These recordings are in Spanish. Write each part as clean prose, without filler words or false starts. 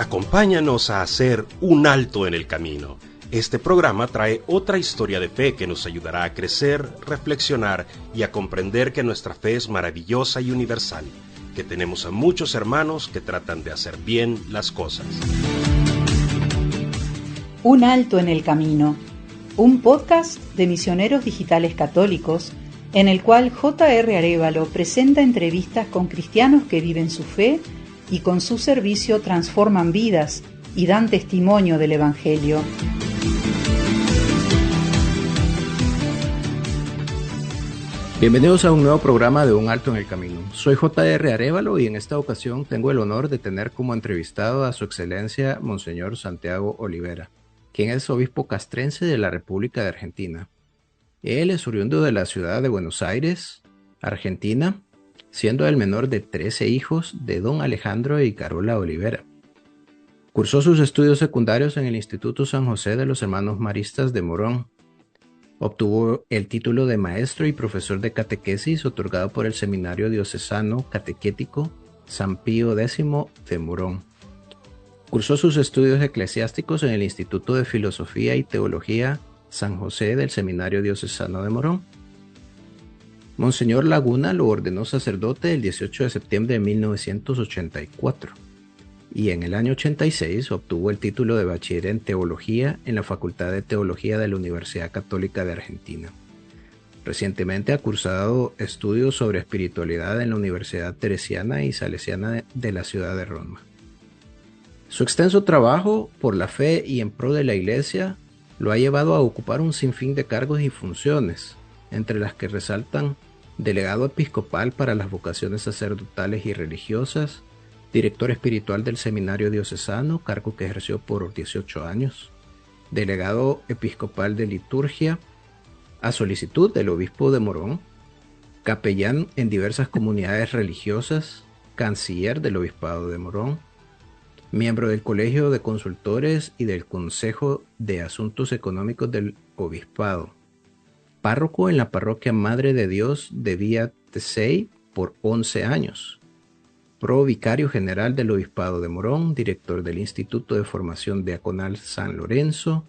Acompáñanos a hacer un alto en el camino. Este programa trae otra historia de fe que nos ayudará a crecer, reflexionar y a comprender que nuestra fe es maravillosa y universal, que tenemos a muchos hermanos que tratan de hacer bien las cosas. Un alto en el camino, un podcast de Misioneros Digitales Católicos en el cual J.R. Arévalo presenta entrevistas con cristianos que viven su fe y con su servicio transforman vidas y dan testimonio del Evangelio. Bienvenidos a un nuevo programa de Un Alto en el Camino. Soy J.R. Arévalo y en esta ocasión tengo el honor de tener como entrevistado a Su Excelencia Monseñor Santiago Olivera, quien es obispo castrense de la República de Argentina. Él es oriundo de la ciudad de Buenos Aires, Argentina, siendo el menor de 13 hijos de don Alejandro y Carola Olivera. Cursó sus estudios secundarios en el Instituto San José de los Hermanos Maristas de Morón. Obtuvo el título de maestro y profesor de catequesis otorgado por el Seminario Diocesano Catequético San Pío X de Morón. Cursó sus estudios eclesiásticos en el Instituto de Filosofía y Teología San José del Seminario Diocesano de Morón. Monseñor Laguna lo ordenó sacerdote el 18 de septiembre de 1984 y en el año 86 obtuvo el título de bachiller en Teología en la Facultad de Teología de la Universidad Católica de Argentina. Recientemente ha cursado estudios sobre espiritualidad en la Universidad Teresiana y Salesiana de la ciudad de Roma. Su extenso trabajo por la fe y en pro de la Iglesia lo ha llevado a ocupar un sinfín de cargos y funciones, entre las que resaltan delegado episcopal para las vocaciones sacerdotales y religiosas, director espiritual del Seminario Diocesano, cargo que ejerció por 18 años, delegado episcopal de liturgia, a solicitud del obispo de Morón, capellán en diversas comunidades religiosas, canciller del obispado de Morón, miembro del Colegio de Consultores y del Consejo de Asuntos Económicos del Obispado, párroco en la parroquia Madre de Dios de Vía Tesey por 11 años, provicario general del Obispado de Morón, director del Instituto de Formación Diaconal San Lorenzo,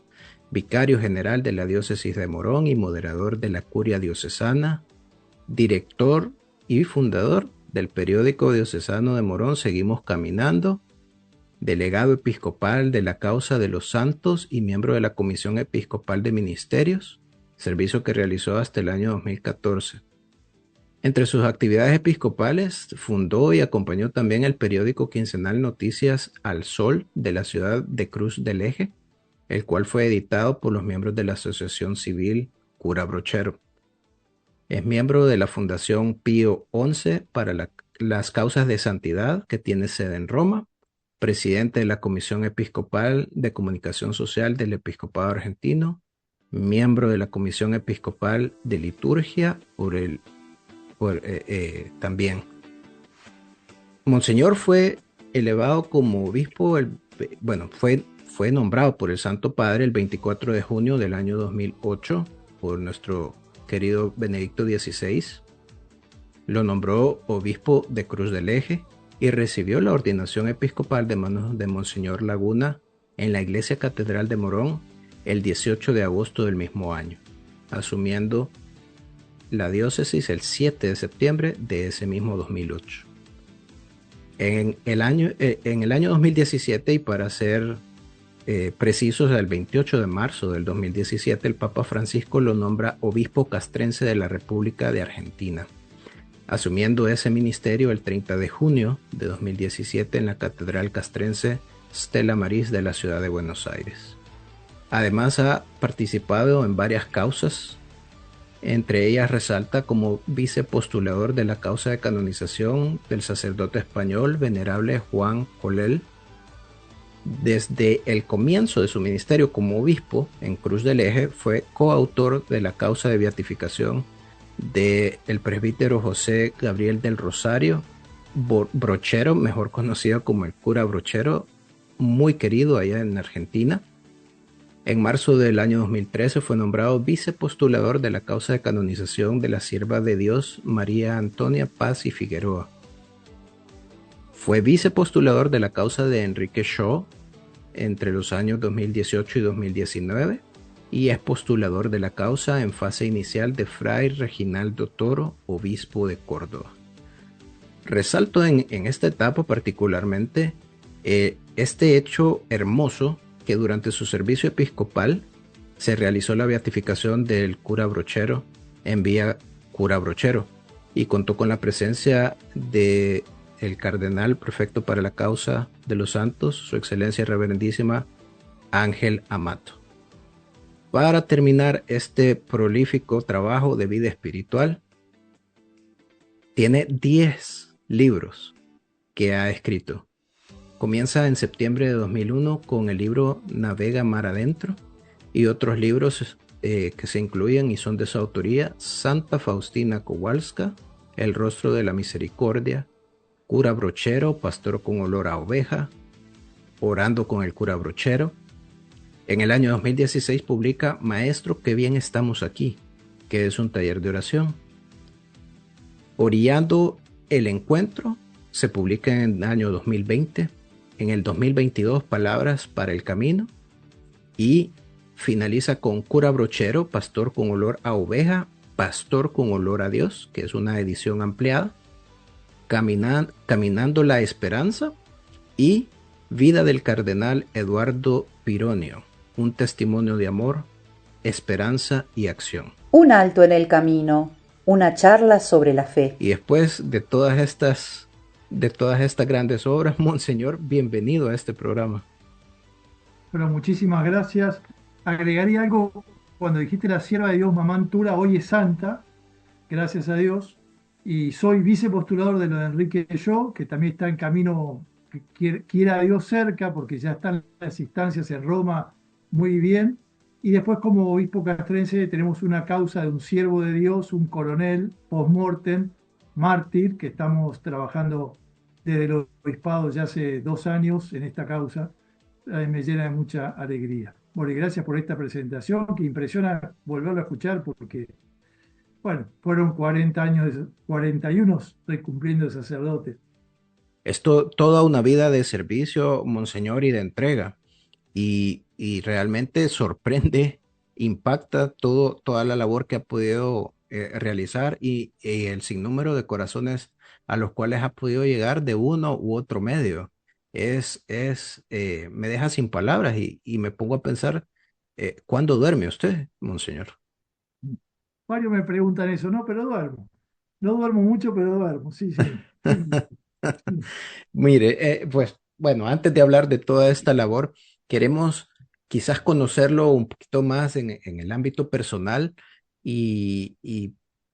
vicario general de la Diócesis de Morón y moderador de la Curia Diocesana, director y fundador del periódico diocesano de Morón Seguimos Caminando, delegado episcopal de la Causa de los Santos y miembro de la Comisión Episcopal de Ministerios, servicio que realizó hasta el año 2014. Entre sus actividades episcopales, fundó y acompañó también el periódico quincenal Noticias al Sol de la ciudad de Cruz del Eje, el cual fue editado por los miembros de la Asociación Civil Cura Brochero. Es miembro de la Fundación Pío XI para las Causas de Santidad, que tiene sede en Roma, presidente de la Comisión Episcopal de Comunicación Social del Episcopado Argentino, miembro de la Comisión Episcopal de Liturgia también. Monseñor fue elevado como obispo, fue nombrado por el Santo Padre el 24 de junio del año 2008 por nuestro querido Benedicto XVI. Lo nombró obispo de Cruz del Eje y recibió la ordenación episcopal de manos de Monseñor Laguna en la Iglesia Catedral de Morón el 18 de agosto del mismo año, asumiendo la diócesis el 7 de septiembre de ese mismo 2008. En el año 2017, y para ser precisos, el 28 de marzo del 2017, el Papa Francisco lo nombra obispo castrense de la República de Argentina, asumiendo ese ministerio el 30 de junio de 2017 en la Catedral Castrense Stella Maris de la ciudad de Buenos Aires. Además ha participado en varias causas, entre ellas resalta como vicepostulador de la causa de canonización del sacerdote español venerable Juan Colell. Desde el comienzo de su ministerio como obispo en Cruz del Eje fue coautor de la causa de beatificación del presbítero José Gabriel del Rosario Brochero, mejor conocido como el cura Brochero, muy querido allá en Argentina. En marzo del año 2013 fue nombrado vicepostulador de la causa de canonización de la sierva de Dios María Antonia Paz y Figueroa. Fue vicepostulador de la causa de Enrique Shaw entre los años 2018 y 2019 y es postulador de la causa en fase inicial de Fray Reginaldo Toro, obispo de Córdoba. Resalto en esta etapa particularmente este hecho hermoso que durante su servicio episcopal se realizó la beatificación del cura Brochero en vía Cura Brochero y contó con la presencia de el cardenal prefecto para la causa de los santos, su excelencia reverendísima Ángel Amato. Para terminar este prolífico trabajo de vida espiritual, tiene 10 libros que ha escrito. Comienza en septiembre de 2001 con el libro Navega Mar Adentro y otros libros que se incluyen y son de su autoría: Santa Faustina Kowalska, El Rostro de la Misericordia, Cura Brochero, Pastor con Olor a Oveja, Orando con el Cura Brochero. En el año 2016 publica Maestro, qué bien estamos aquí, que es un taller de oración. Orillando el Encuentro se publica en el año 2020. En el 2022, Palabras para el Camino. Y finaliza con Cura Brochero, Pastor con Olor a Oveja, Pastor con Olor a Dios, que es una edición ampliada. Caminando la Esperanza y Vida del Cardenal Eduardo Pironio, un testimonio de amor, esperanza y acción. Un alto en el camino, una charla sobre la fe. Y después de todas estas grandes obras, Monseñor, bienvenido a este programa. Bueno, muchísimas gracias. Agregaría algo, cuando dijiste la sierva de Dios, Mamá Antura, hoy es santa, gracias a Dios. Y soy vicepostulador de lo de Enrique Shaw, que también está en camino, que quiera a Dios cerca, porque ya están las instancias en Roma muy bien. Y después, como obispo castrense, tenemos una causa de un siervo de Dios, un coronel post-mortem, mártir, que estamos trabajando desde el obispado ya hace 2 años en esta causa. Me llena de mucha alegría. Bueno, y gracias por esta presentación, que impresiona volverlo a escuchar, porque bueno, fueron 40 años, 41 estoy cumpliendo de sacerdote. Esto, toda una vida de servicio, Monseñor, y de entrega. Y realmente sorprende, impacta toda la labor que ha podido realizar y el sinnúmero de corazones a los cuales ha podido llegar de uno u otro medio. Me deja sin palabras y me pongo a pensar, ¿cuándo duerme usted, Monseñor? Varios me preguntan eso, no, pero duermo. No duermo mucho, pero duermo, sí, sí. Mire, pues bueno, antes de hablar de toda esta labor, queremos quizás conocerlo un poquito más en el ámbito personal y,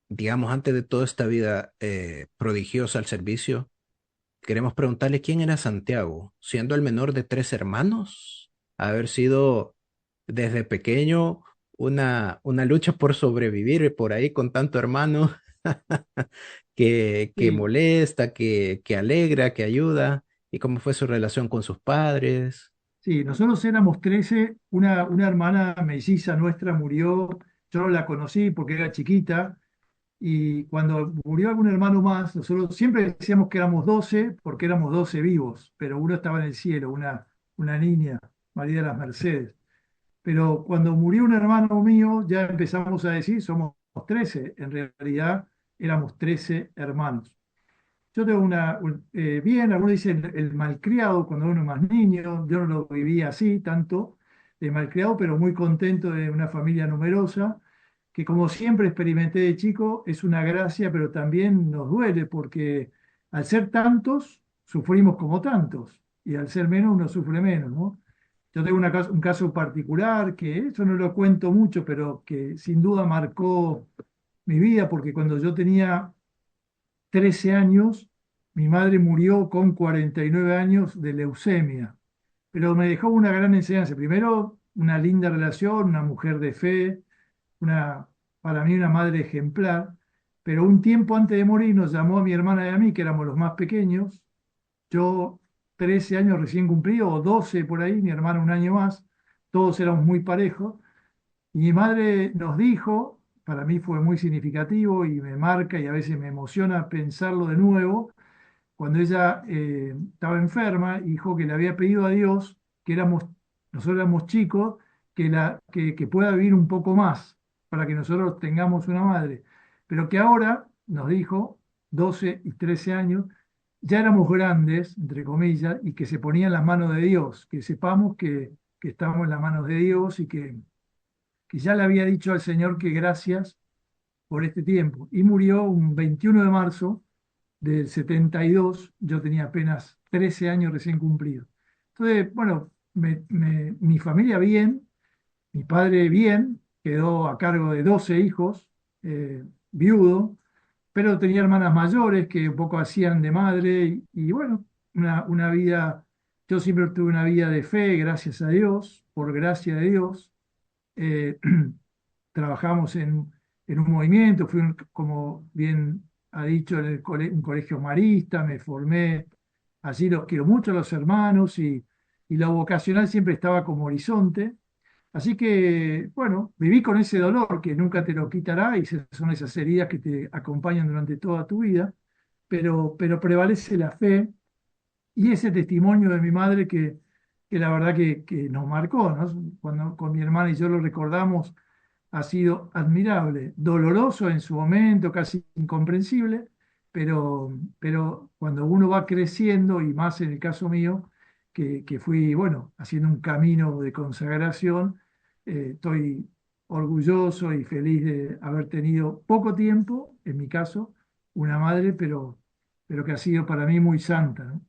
digamos, antes de toda esta vida prodigiosa al servicio, queremos preguntarle quién era Santiago, siendo el menor de 3 hermanos, haber sido desde pequeño una lucha por sobrevivir por ahí con tanto hermano que Sí, molesta, que alegra, que ayuda, y cómo fue su relación con sus padres. sí, nosotros éramos 13, una hermana melliza nuestra murió, yo no la conocí porque era chiquita, y cuando murió algún hermano más, nosotros siempre decíamos que éramos 12 porque éramos 12 vivos, pero uno estaba en el cielo, una niña, María de las Mercedes. Pero cuando murió un hermano mío, ya empezamos a decir, somos 13. En realidad éramos 13 hermanos. Yo tengo bien, algunos dicen el malcriado cuando uno es más niño, yo no lo viví así tanto, de malcriado, pero muy contento de una familia numerosa, que como siempre experimenté de chico, es una gracia, pero también nos duele, porque al ser tantos, sufrimos como tantos, y al ser menos, uno sufre menos, ¿no? Yo tengo un caso particular, que eso no lo cuento mucho, pero que sin duda marcó mi vida, porque cuando yo tenía 13 años, mi madre murió con 49 años de leucemia, pero me dejó una gran enseñanza. Primero, una linda relación, una mujer de fe, una, para mí una madre ejemplar, pero un tiempo antes de morir nos llamó a mi hermana y a mí, que éramos los más pequeños, yo 13 años recién cumplido, o 12 por ahí, mi hermana un año más, todos éramos muy parejos, y mi madre nos dijo, para mí fue muy significativo y me marca y a veces me emociona pensarlo de nuevo, cuando ella estaba enferma, dijo que le había pedido a Dios que nosotros éramos chicos, que pueda vivir un poco más para que nosotros tengamos una madre. Pero que ahora, nos dijo, 12 y 13 años, ya éramos grandes, entre comillas, y que se ponía en las manos de Dios, que sepamos que estamos en las manos de Dios y que ya le había dicho al Señor que gracias por este tiempo. Y murió un 21 de marzo del 72. Yo tenía apenas 13 años recién cumplidos. Entonces, bueno, mi familia bien, mi padre bien, quedó a cargo de 12 hijos, viudo, pero tenía hermanas mayores que un poco hacían de madre y bueno, una vida, yo siempre tuve una vida de fe, gracias a Dios, por gracia de Dios. Eh, trabajamos en un movimiento, como bien ha dicho, en un colegio marista, me formé, allí los quiero mucho a los hermanos y lo vocacional siempre estaba como horizonte. Así que, bueno, viví con ese dolor que nunca te lo quitará y son esas heridas que te acompañan durante toda tu vida, pero prevalece la fe y ese testimonio de mi madre que la verdad que nos marcó, ¿no? Cuando con mi hermana y yo lo recordamos, ha sido admirable, doloroso en su momento, casi incomprensible, pero cuando uno va creciendo, y más en el caso mío, que fui, bueno, haciendo un camino de consagración, estoy orgulloso y feliz de haber tenido poco tiempo, en mi caso, una madre, pero que ha sido para mí muy santa, ¿no?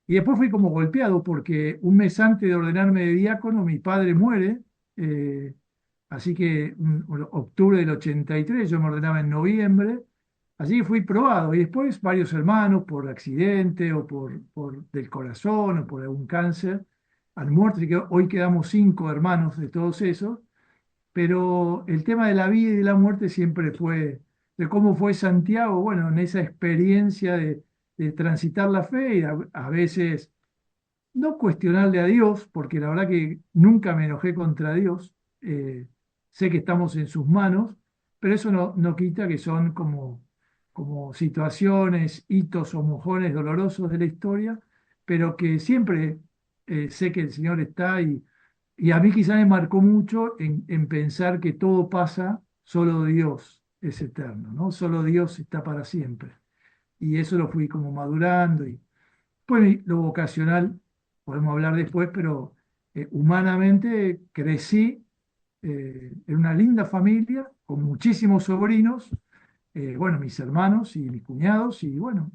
Y después fui como golpeado porque un mes antes de ordenarme de diácono, mi padre muere. eh, Así que octubre del 83, yo me ordenaba en noviembre. Así que fui probado. Y después varios hermanos por accidente o por del corazón o por algún cáncer han muerto. Así que hoy quedamos 5 hermanos de todos esos. Pero el tema de la vida y de la muerte siempre fue, de cómo fue Santiago, bueno, en esa experiencia de transitar la fe y a veces no cuestionarle a Dios, porque la verdad que nunca me enojé contra Dios. Sé que estamos en sus manos, pero eso no quita que son como situaciones, hitos o mojones dolorosos de la historia, pero que siempre sé que el Señor está y a mí quizá me marcó mucho en pensar que todo pasa, solo Dios es eterno, ¿no? Solo Dios está para siempre. Y eso lo fui como madurando y pues lo vocacional, podemos hablar después, pero humanamente crecí en una linda familia con muchísimos sobrinos, bueno, mis hermanos y mis cuñados, y bueno,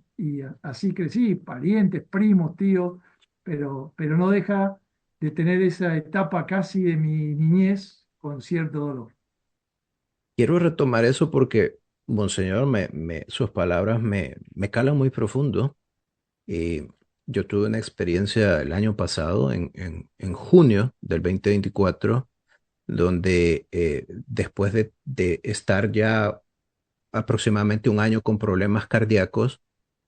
así crecí, parientes, primos, tíos, pero no deja de tener esa etapa casi de mi niñez con cierto dolor. Quiero retomar eso porque, Monseñor, sus palabras me calan muy profundo. Y yo tuve una experiencia el año pasado, en junio del 2024, donde después de estar ya aproximadamente un año con problemas cardíacos,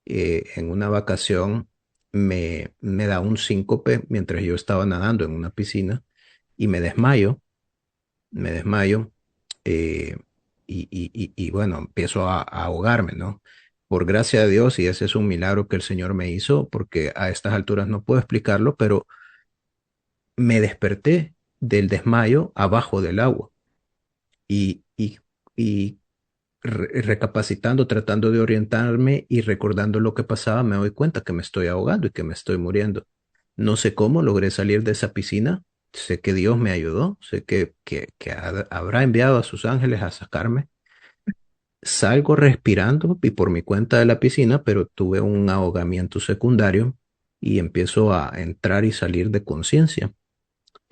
en una vacación me da un síncope mientras yo estaba nadando en una piscina y me desmayo, eh, y bueno, empiezo a ahogarme, ¿no? Por gracia de Dios, y ese es un milagro que el Señor me hizo, porque a estas alturas no puedo explicarlo, pero me desperté del desmayo abajo del agua y recapacitando, tratando de orientarme y recordando lo que pasaba, me doy cuenta que me estoy ahogando y que me estoy muriendo. No sé cómo logré salir de esa piscina. Sé que Dios me ayudó, sé que habrá enviado a sus ángeles a sacarme. Salgo respirando y por mi cuenta de la piscina, pero tuve un ahogamiento secundario y empiezo a entrar y salir de conciencia.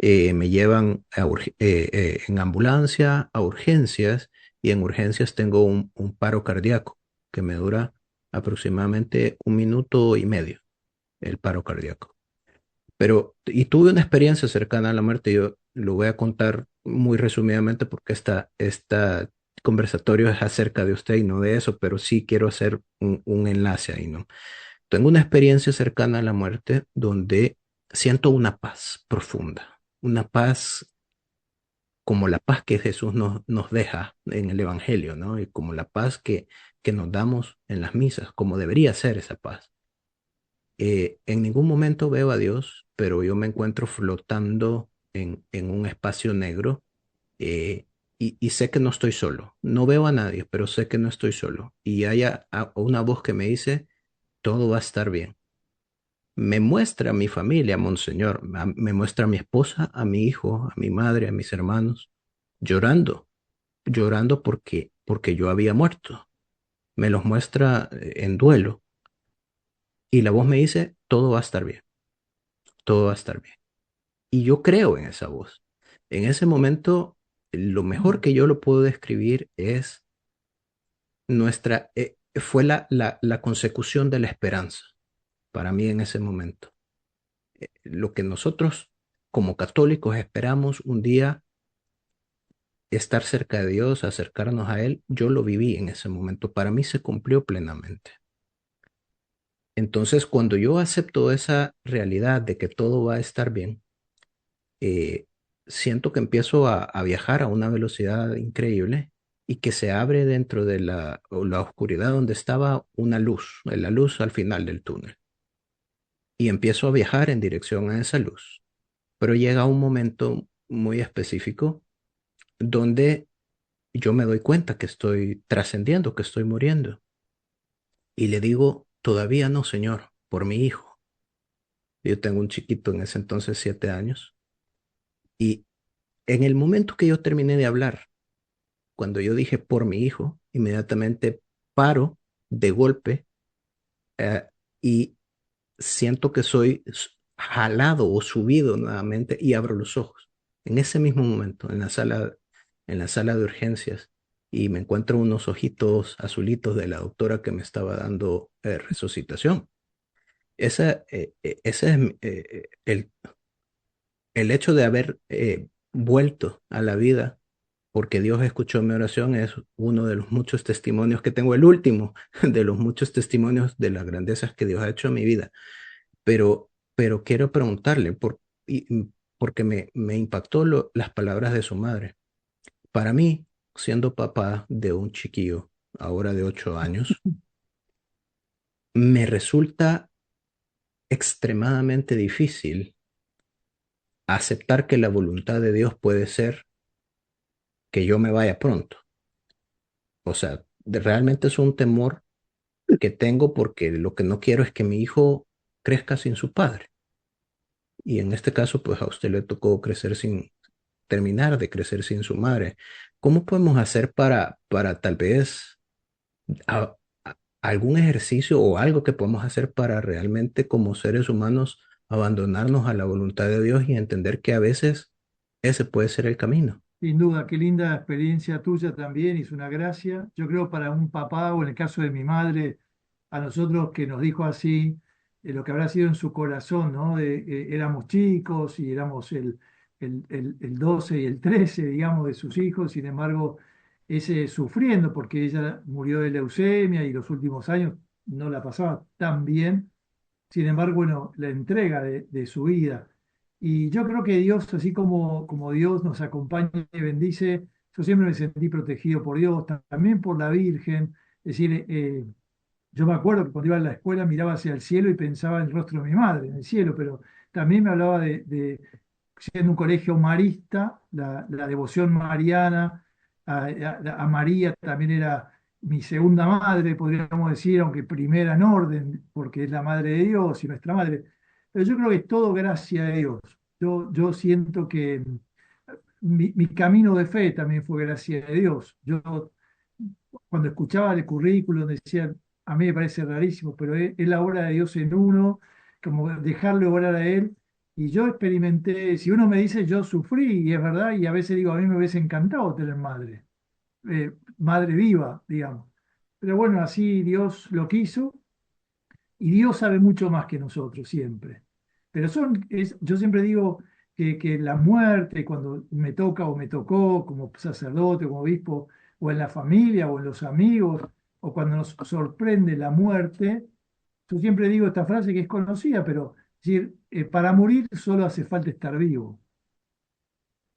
Me llevan en ambulancia a urgencias y en urgencias tengo un paro cardíaco que me dura aproximadamente 1 minuto y medio, el paro cardíaco. Pero, y tuve una experiencia cercana a la muerte, yo lo voy a contar muy resumidamente porque esta conversatorio es acerca de usted y no de eso, pero sí quiero hacer un enlace ahí, ¿no? Tengo una experiencia cercana a la muerte donde siento una paz profunda, una paz como la paz que Jesús nos deja en el Evangelio, ¿no? Y como la paz que nos damos en las misas, como debería ser esa paz. En ningún momento veo a Dios, pero yo me encuentro flotando en un espacio negro, eh, y sé que no estoy solo. No veo a nadie, pero sé que no estoy solo. Y hay una voz que me dice, todo va a estar bien. Me muestra a mi familia, Monseñor, me muestra a mi esposa, a mi hijo, a mi madre, a mis hermanos, llorando, llorando porque yo había muerto. Me los muestra en duelo y la voz me dice, todo va a estar bien, todo va a estar bien. Y yo creo en esa voz. En ese momento, lo mejor que yo lo puedo describir es fue la consecución de la esperanza para mí en ese momento. Lo que nosotros como católicos esperamos un día estar cerca de Dios, acercarnos a Él, yo lo viví en ese momento. Para mí se cumplió plenamente. Entonces, cuando yo acepto esa realidad de que todo va a estar bien, eh, siento que empiezo a viajar a una velocidad increíble y que se abre dentro de la oscuridad donde estaba una luz, la luz al final del túnel. Y empiezo a viajar en dirección a esa luz. Pero llega un momento muy específico donde yo me doy cuenta que estoy trascendiendo, que estoy muriendo. Y le digo, todavía no, Señor, por mi hijo. Yo tengo un chiquito en ese entonces, 7 años. Y en el momento que yo terminé de hablar, cuando yo dije por mi hijo, inmediatamente paro de golpe, eh, y siento que soy jalado o subido nuevamente y abro los ojos. En ese mismo momento, en la sala de urgencias, y me encuentro unos ojitos azulitos de la doctora que me estaba dando resucitación. Ese es el hecho de haber vuelto a la vida porque Dios escuchó mi oración es uno de los muchos testimonios que tengo, el último de los muchos testimonios de las grandezas que Dios ha hecho en mi vida. Pero quiero preguntarle, porque me impactó las palabras de su madre. Para mí, siendo papá de un chiquillo, ahora de 8 años, me resulta extremadamente difícil aceptar que la voluntad de Dios puede ser que yo me vaya pronto. O sea, realmente es un temor que tengo porque lo que no quiero es que mi hijo crezca sin su padre. Y en este caso, pues a usted le tocó terminar de crecer sin su madre. ¿Cómo podemos hacer para tal vez a- algún ejercicio o algo que podemos hacer para realmente como seres humanos abandonarnos a la voluntad de Dios y entender que a veces ese puede ser el camino? Sin duda, qué linda experiencia tuya también, es una gracia. Yo creo para un papá, o en el caso de mi madre, a nosotros que nos dijo así, lo que habrá sido en su corazón, ¿no? Éramos chicos y éramos el 12 y el 13, digamos, de sus hijos, sin embargo, ese sufriendo, porque ella murió de leucemia y los últimos años no la pasaba tan bien. Sin embargo, bueno, la entrega de su vida. Y yo creo que Dios, así como Dios nos acompaña y bendice, yo siempre me sentí protegido por Dios, también por la Virgen. Es decir, yo me acuerdo que cuando iba a la escuela miraba hacia el cielo y pensaba en el rostro de mi madre, en el cielo, pero también me hablaba siendo un colegio marista, la devoción mariana a María también era mi segunda madre, podríamos decir, aunque primera en orden, porque es la madre de Dios y nuestra madre. Pero yo creo que es todo gracia a Dios. Yo siento que mi camino de fe también fue gracia de Dios. Yo cuando escuchaba el currículum decía, a mí me parece rarísimo, pero es la obra de Dios en uno, como dejarle obrar a Él. Y yo experimenté, si uno me dice, yo sufrí, y es verdad, y a veces digo, a mí me hubiese encantado tener madre, madre viva, digamos. Pero bueno, así Dios lo quiso, y Dios sabe mucho más que nosotros siempre. Pero yo siempre digo que la muerte, cuando me toca o me tocó como sacerdote, como obispo, o en la familia, o en los amigos, o cuando nos sorprende la muerte, yo siempre digo esta frase que es conocida, pero es decir, para morir solo hace falta estar vivo.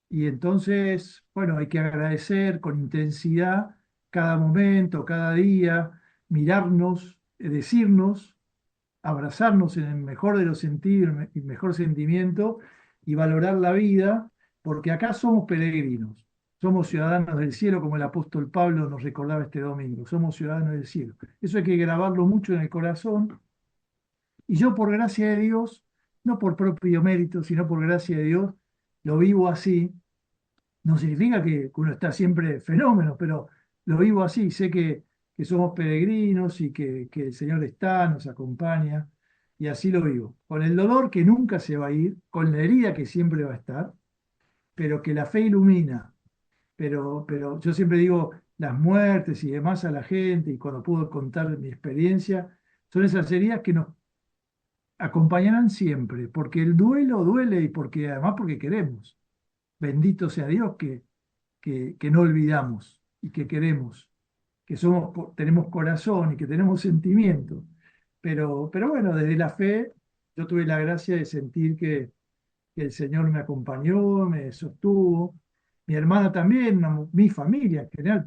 Y entonces, bueno, hay que agradecer con intensidad cada momento, cada día, mirarnos, decirnos. abrazarnos en el mejor de los sentidos y mejor sentimiento y valorar la vida, porque acá somos peregrinos, somos ciudadanos del cielo, como el apóstol Pablo nos recordaba este domingo, somos ciudadanos del cielo. Eso hay que grabarlo mucho en el corazón. Y yo, por gracia de Dios, no por propio mérito, sino por gracia de Dios, lo vivo así. No significa que uno está siempre fenómeno, pero lo vivo así. Sé que somos peregrinos y que el Señor está, nos acompaña, y así lo vivo. Con el dolor que nunca se va a ir, con la herida que siempre va a estar, pero que la fe ilumina. Pero yo siempre digo, las muertes y demás a la gente, y cuando puedo contar mi experiencia, son esas heridas que nos acompañarán siempre, porque el duelo duele y porque además porque queremos. Bendito sea Dios que no olvidamos y que queremos, que tenemos corazón y que tenemos sentimiento. Pero bueno, desde la fe yo tuve la gracia de sentir que el Señor me acompañó, me sostuvo. Mi hermana también, mi familia en general,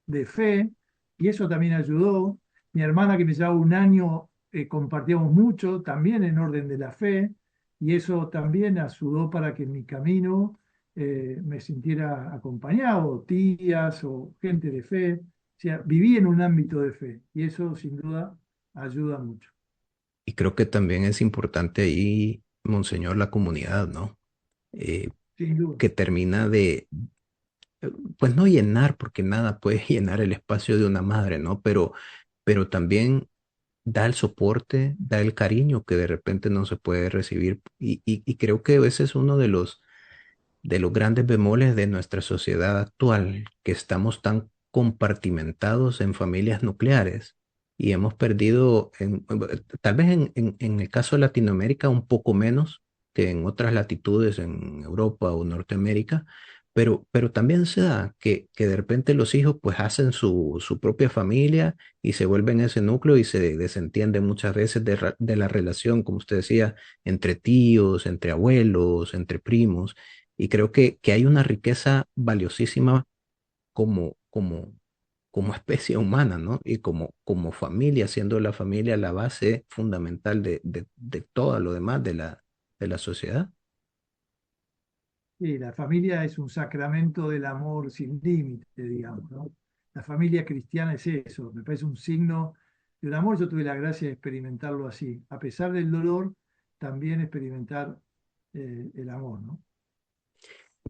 de fe, y eso también ayudó. Mi hermana, que me llevaba un año, compartíamos mucho, también en orden de la fe, y eso también ayudó para que en mi camino me sintiera acompañado, tías o gente de fe. O sea, viví en un ámbito de fe, y eso sin duda ayuda mucho. Y creo que también es importante ahí, Monseñor, la comunidad, ¿no? Eh, Sin duda. que termina de, pues no llenar, porque nada puede llenar el espacio de una madre, ¿no? Pero también da el soporte, da el cariño que de repente no se puede recibir. Y creo que ese es uno de los grandes bemoles de nuestra sociedad actual, que estamos tan compartimentados en familias nucleares y hemos perdido, tal vez en el caso de Latinoamérica, un poco menos que en otras latitudes, en Europa o Norteamérica. Pero también se da que de repente los hijos pues hacen su propia familia y se vuelven ese núcleo y se desentienden muchas veces de la relación, como usted decía, entre tíos, entre abuelos, entre primos. Y creo que hay una riqueza valiosísima como especie humana, ¿no? Y como familia, siendo la familia la base fundamental de todo lo demás de la sociedad. Y la familia es un sacramento del amor sin límite, digamos, ¿no? La familia cristiana es eso, me parece un signo de un amor. Yo tuve la gracia de experimentarlo así. A pesar del dolor, también experimentar el amor, ¿no?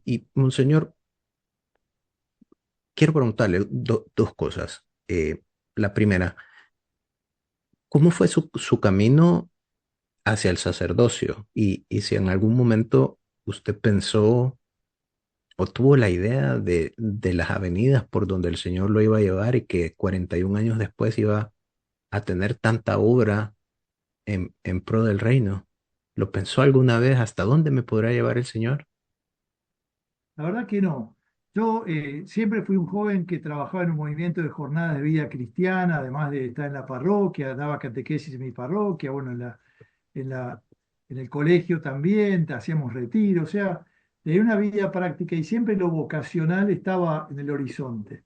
Y, Monseñor, quiero preguntarle dos cosas. La primera, ¿cómo fue su camino hacia el sacerdocio? Y si en algún momento usted pensó o tuvo la idea de las avenidas por donde el Señor lo iba a llevar y que 41 años después iba a tener tanta obra en pro del reino. ¿Lo pensó alguna vez? ¿Hasta dónde me podrá llevar el Señor? La verdad que no. Yo siempre fui un joven que trabajaba en un movimiento de jornadas de vida cristiana, además de estar en la parroquia, daba catequesis en mi parroquia, bueno, en la, en el colegio también, hacíamos retiro, o sea, tenía una vida práctica y siempre lo vocacional estaba en el horizonte.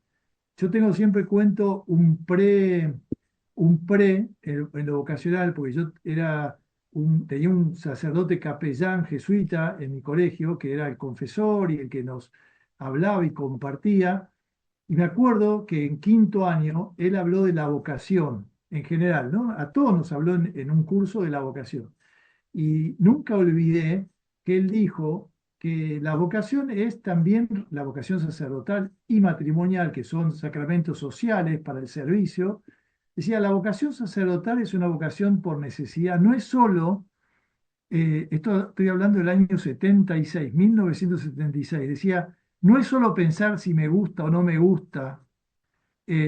Yo tengo siempre cuento un pre en lo vocacional, porque yo tenía un sacerdote capellán jesuita en mi colegio, que era el confesor y el que nos hablaba y compartía. Y me acuerdo que en quinto año él habló de la vocación en general, ¿no? A todos nos habló en un curso de la vocación. Y nunca olvidé que él dijo que la vocación es también la vocación sacerdotal y matrimonial, que son sacramentos sociales para el servicio. Decía, la vocación sacerdotal es una vocación por necesidad, no es solo, esto estoy hablando del año 76, 1976, decía, no es solo pensar si me gusta o no me gusta,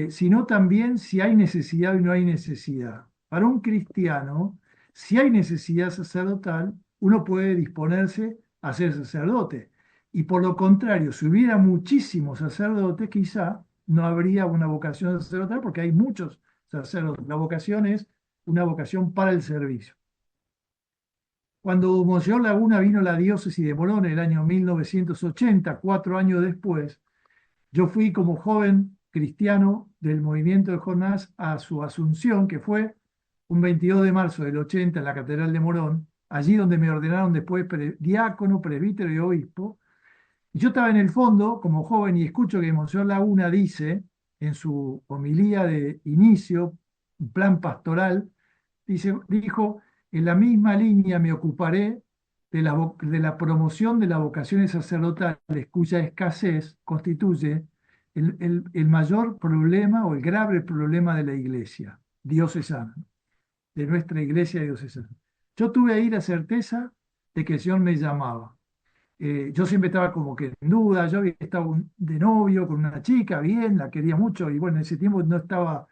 sino también si hay necesidad o no hay necesidad. Para un cristiano, si hay necesidad sacerdotal, uno puede disponerse a ser sacerdote. Y por lo contrario, si hubiera muchísimos sacerdotes, quizá no habría una vocación sacerdotal porque hay muchos sacerdotes. La vocación es una vocación para el servicio. Cuando Monseñor Laguna vino a la diócesis de Morón en el año 1980, 4 años después, yo fui como joven cristiano del movimiento de Jonás a su asunción, que fue un 22 de marzo del 80 en la Catedral de Morón, allí donde me ordenaron después diácono, presbítero y obispo. Y yo estaba en el fondo como joven y escucho que Monseñor Laguna dice en su homilía de inicio, un plan pastoral, dijo, en la misma línea me ocuparé de la promoción de las vocaciones sacerdotales, cuya escasez constituye el mayor problema o el grave problema de la iglesia diocesana, de nuestra iglesia diocesana. Yo tuve ahí la certeza de que el Señor me llamaba. Yo siempre estaba como que en duda, yo había estado de novio con una chica, bien, la quería mucho, y bueno, en ese tiempo no estaba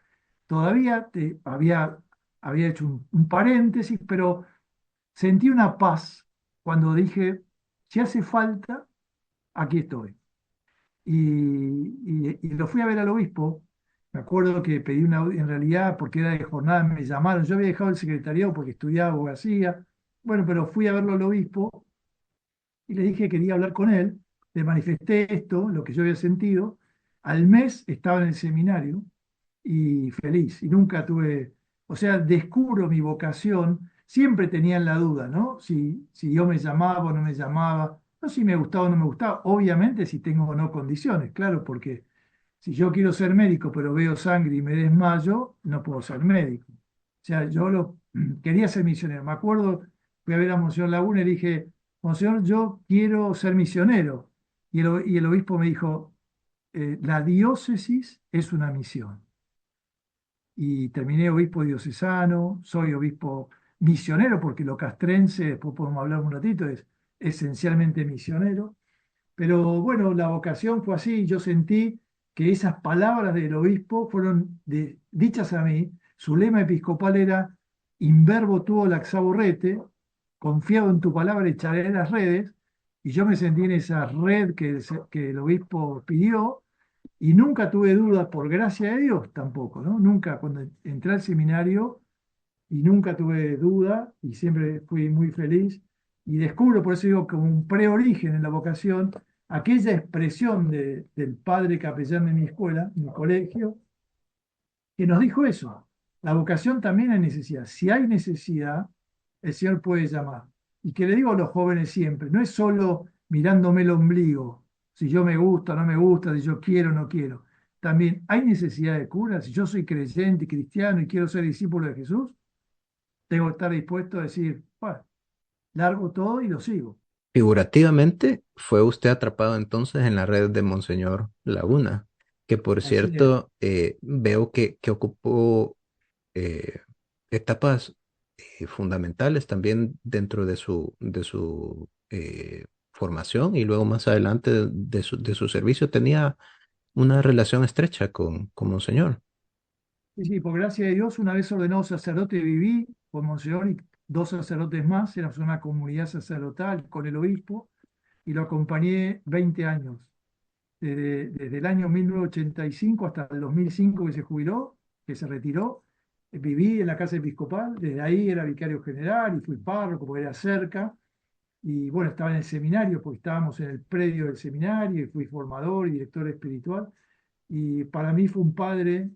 todavía, había hecho un paréntesis, pero sentí una paz cuando dije, si hace falta, aquí estoy. Y lo fui a ver al obispo. Me acuerdo que pedí en realidad, porque era de jornada, me llamaron. Yo había dejado el secretariado porque estudiaba abogacía. Bueno, pero fui a verlo al obispo y le dije que quería hablar con él. Le manifesté esto, lo que yo había sentido. Al mes estaba en el seminario y feliz. Y nunca tuve, o sea, descubro mi vocación. Siempre tenía en la duda, ¿no? Si yo me llamaba o no me llamaba. No si me gustaba o no me gustaba. Obviamente si tengo o no condiciones, claro, porque si yo quiero ser médico, pero veo sangre y me desmayo, no puedo ser médico. O sea, quería ser misionero. Me acuerdo, fui a ver a Monseñor Laguna y le dije, Monseñor, yo quiero ser misionero. Y el obispo me dijo, la diócesis es una misión. Y terminé obispo diocesano, soy obispo misionero, porque lo castrense, después podemos hablar un ratito, es esencialmente misionero. Pero bueno, la vocación fue así. Yo sentí que esas palabras del obispo fueron dichas a mí. Su lema episcopal era in verbo tuo laxavo rete, confiado en tu palabra echaré las redes. Y yo me sentí en esa red que el obispo pidió y nunca tuve dudas, por gracia de Dios tampoco, ¿no? Nunca, cuando entré al seminario, y nunca tuve duda y siempre fui muy feliz y descubro, por eso digo, como un preorigen en la vocación, aquella expresión del padre capellán de mi escuela, mi colegio, que nos dijo eso. La vocación también hay necesidad. Si hay necesidad, el Señor puede llamar. Y que le digo a los jóvenes siempre, no es solo mirándome el ombligo, si yo me gusta o no me gusta, si yo quiero o no quiero. También hay necesidad de cura. Si yo soy creyente y cristiano y quiero ser discípulo de Jesús, tengo que estar dispuesto a decir, bueno, largo todo y lo sigo. Figurativamente, fue usted atrapado entonces en la red de Monseñor Laguna, que por Así es. cierto, veo que ocupó eh, etapas fundamentales también dentro de su formación y luego más adelante de su servicio tenía una relación estrecha con Monseñor. Y sí, por gracia de Dios, una vez ordenado sacerdote, viví con Monseñor y dos sacerdotes más, éramos una comunidad sacerdotal con el obispo, y lo acompañé 20 años, desde el año 1985 hasta el 2005 que se jubiló, que se retiró. Viví en la casa episcopal, desde ahí era vicario general y fui párroco porque era cerca. Y bueno, estaba en el seminario, porque estábamos en el predio del seminario y fui formador y director espiritual. Y para mí fue un padre,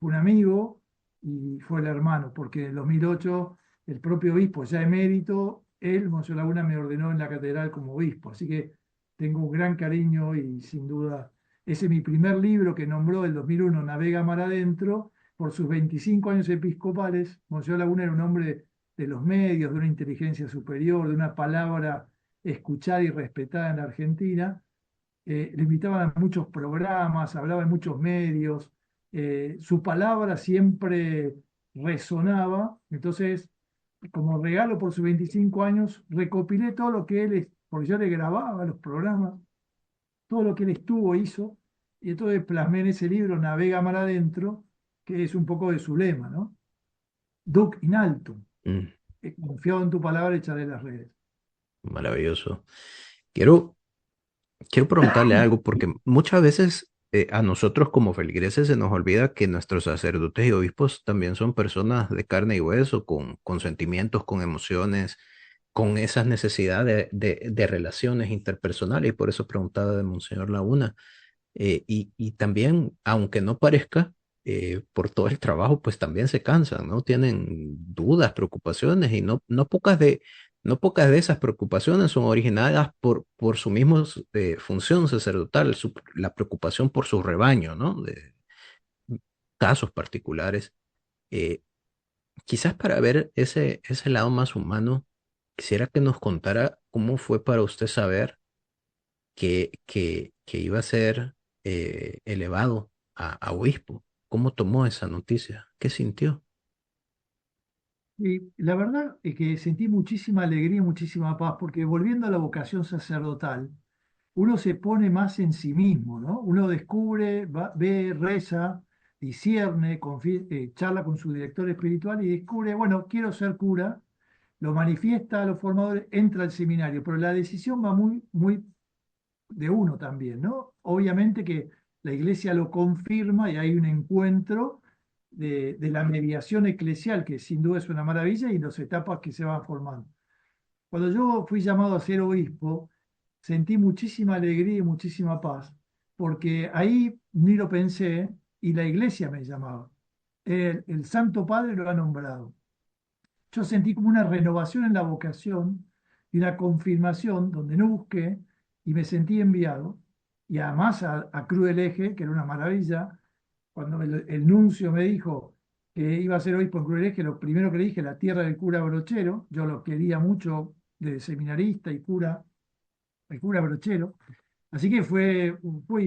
un amigo y fue el hermano, porque en el 2008 el propio obispo, ya emérito, él, Monseñor Laguna, me ordenó en la catedral como obispo. Así que tengo un gran cariño y sin duda, ese es mi primer libro que nombró el 2001, Navega Mar Adentro, por sus 25 años episcopales. Monseñor Laguna era un hombre de los medios, de una inteligencia superior, de una palabra escuchada y respetada en la Argentina. Le invitaban a muchos programas, hablaba en muchos medios, su palabra siempre resonaba. Entonces, como regalo por sus 25 años, recopilé todo lo que porque yo le grababa los programas, todo lo que él estuvo, hizo, y entonces plasmé en ese libro Navega Mar Adentro, que es un poco de su lema, ¿no? Duc in alto, Mm, confiado en tu palabra, echaré las redes. maravilloso. Quiero Quiero preguntarle algo, porque muchas veces a nosotros como feligreses se nos olvida que nuestros sacerdotes y obispos también son personas de carne y hueso, con sentimientos, con emociones, con esas necesidades de relaciones interpersonales, y por eso preguntaba de Monseñor Laguna. Y también, aunque no parezca, por todo el trabajo, pues también se cansan, ¿no? Tienen dudas, preocupaciones y no pocas de esas preocupaciones son originadas por su misma función sacerdotal, la preocupación por su rebaño, ¿no? De casos particulares. Eh, Quizás para ver ese lado más humano, quisiera que nos contara cómo fue para usted saber que iba a ser elevado a obispo. ¿Cómo tomó esa noticia? ¿Qué sintió? Y la verdad es que sentí muchísima alegría y muchísima paz, porque volviendo a la vocación sacerdotal, uno se pone más en sí mismo, ¿no? Uno descubre, ve, reza, discierne, charla con su director espiritual y descubre, bueno, quiero ser cura, lo manifiesta a los formadores, entra al seminario, pero la decisión va muy, muy de uno también, ¿no? Obviamente que la iglesia lo confirma y hay un encuentro de la mediación eclesial, que sin duda es una maravilla, y las etapas que se van formando. Cuando yo fui llamado a ser obispo, sentí muchísima alegría y muchísima paz, porque ahí ni lo pensé y la iglesia me llamaba. El Santo Padre lo ha nombrado. Yo sentí como una renovación en la vocación y una confirmación donde no busqué y me sentí enviado. Y además a Cruz del Eje, que era una maravilla, cuando el nuncio me dijo que iba a ser obispo en Cruz del Eje, lo primero que le dije, la tierra del cura Brochero, yo lo quería mucho de seminarista y cura, el cura Brochero. Así que fui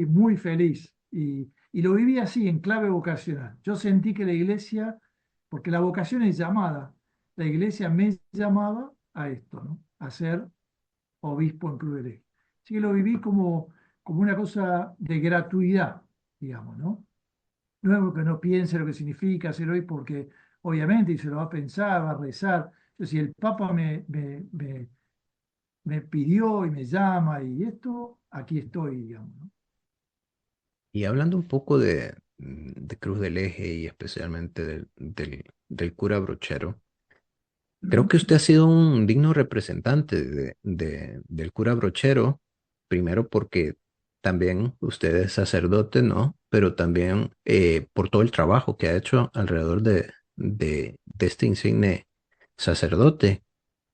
muy feliz y lo viví así, en clave vocacional. Yo sentí que la iglesia, porque la vocación es llamada, la iglesia me llamaba a esto, ¿no? A ser obispo en Cruz del Eje. Así que lo viví como una cosa de gratuidad, digamos, ¿no? No es que no piense lo que significa ser obispo, porque obviamente, y se lo va a pensar, va a rezar. Yo, si el Papa me pidió y me llama y esto, aquí estoy, digamos, ¿no? Y hablando un poco de Cruz del Eje y especialmente del cura Brochero, creo que usted ha sido un digno representante del cura Brochero, primero porque también usted es sacerdote, ¿no? Pero también por todo el trabajo que ha hecho alrededor de este insigne sacerdote.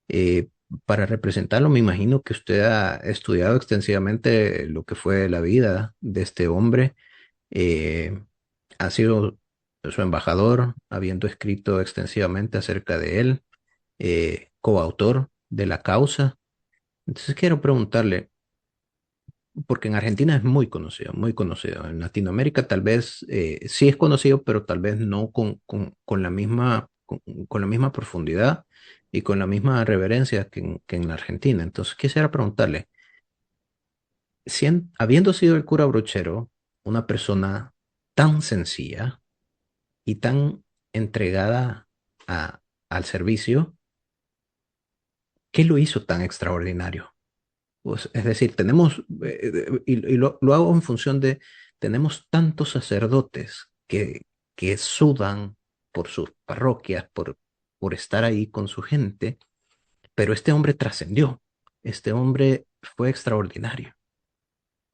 Eh, para representarlo, me imagino que usted ha estudiado extensivamente lo que fue la vida de este hombre. eh, ha sido su embajador, habiendo escrito extensivamente acerca de él, coautor de la causa. Entonces quiero preguntarle, porque en Argentina es muy conocido, muy conocido. En Latinoamérica tal vez sí es conocido, pero tal vez no con la misma profundidad y con la misma reverencia que en la Argentina. Entonces quisiera preguntarle, habiendo sido el cura Brochero una persona tan sencilla y tan entregada al servicio, ¿qué lo hizo tan extraordinario? Pues, es decir, y lo hago en función tenemos tantos sacerdotes que sudan por sus parroquias, por estar ahí con su gente, pero este hombre trascendió, este hombre fue extraordinario.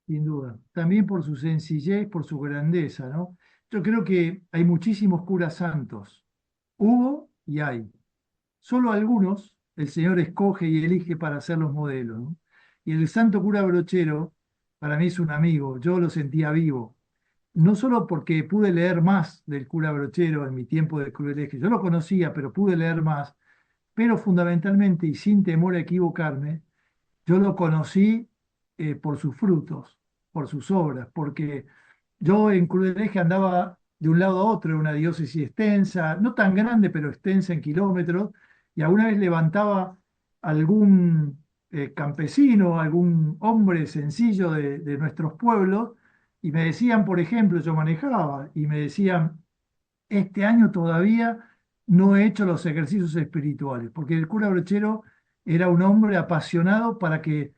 Sin duda. También por su sencillez, por su grandeza, ¿no? Yo creo que hay muchísimos curas santos. Hubo y hay. Solo algunos el Señor escoge y elige para ser los modelos, ¿no? Y el santo cura Brochero, para mí es un amigo. Yo lo sentía vivo. No solo porque pude leer más del cura Brochero en mi tiempo de Crueleje. Yo lo conocía, pero pude leer más. Pero fundamentalmente y sin temor a equivocarme, yo lo conocí por sus frutos, por sus obras, porque yo en Cruz del Eje andaba de un lado a otro, en una diócesis extensa, no tan grande, pero extensa en kilómetros, y alguna vez levantaba algún campesino, algún hombre sencillo de nuestros pueblos, y me decían, por ejemplo, yo manejaba, y me decían, este año todavía no he hecho los ejercicios espirituales, porque el cura Brochero era un hombre apasionado para que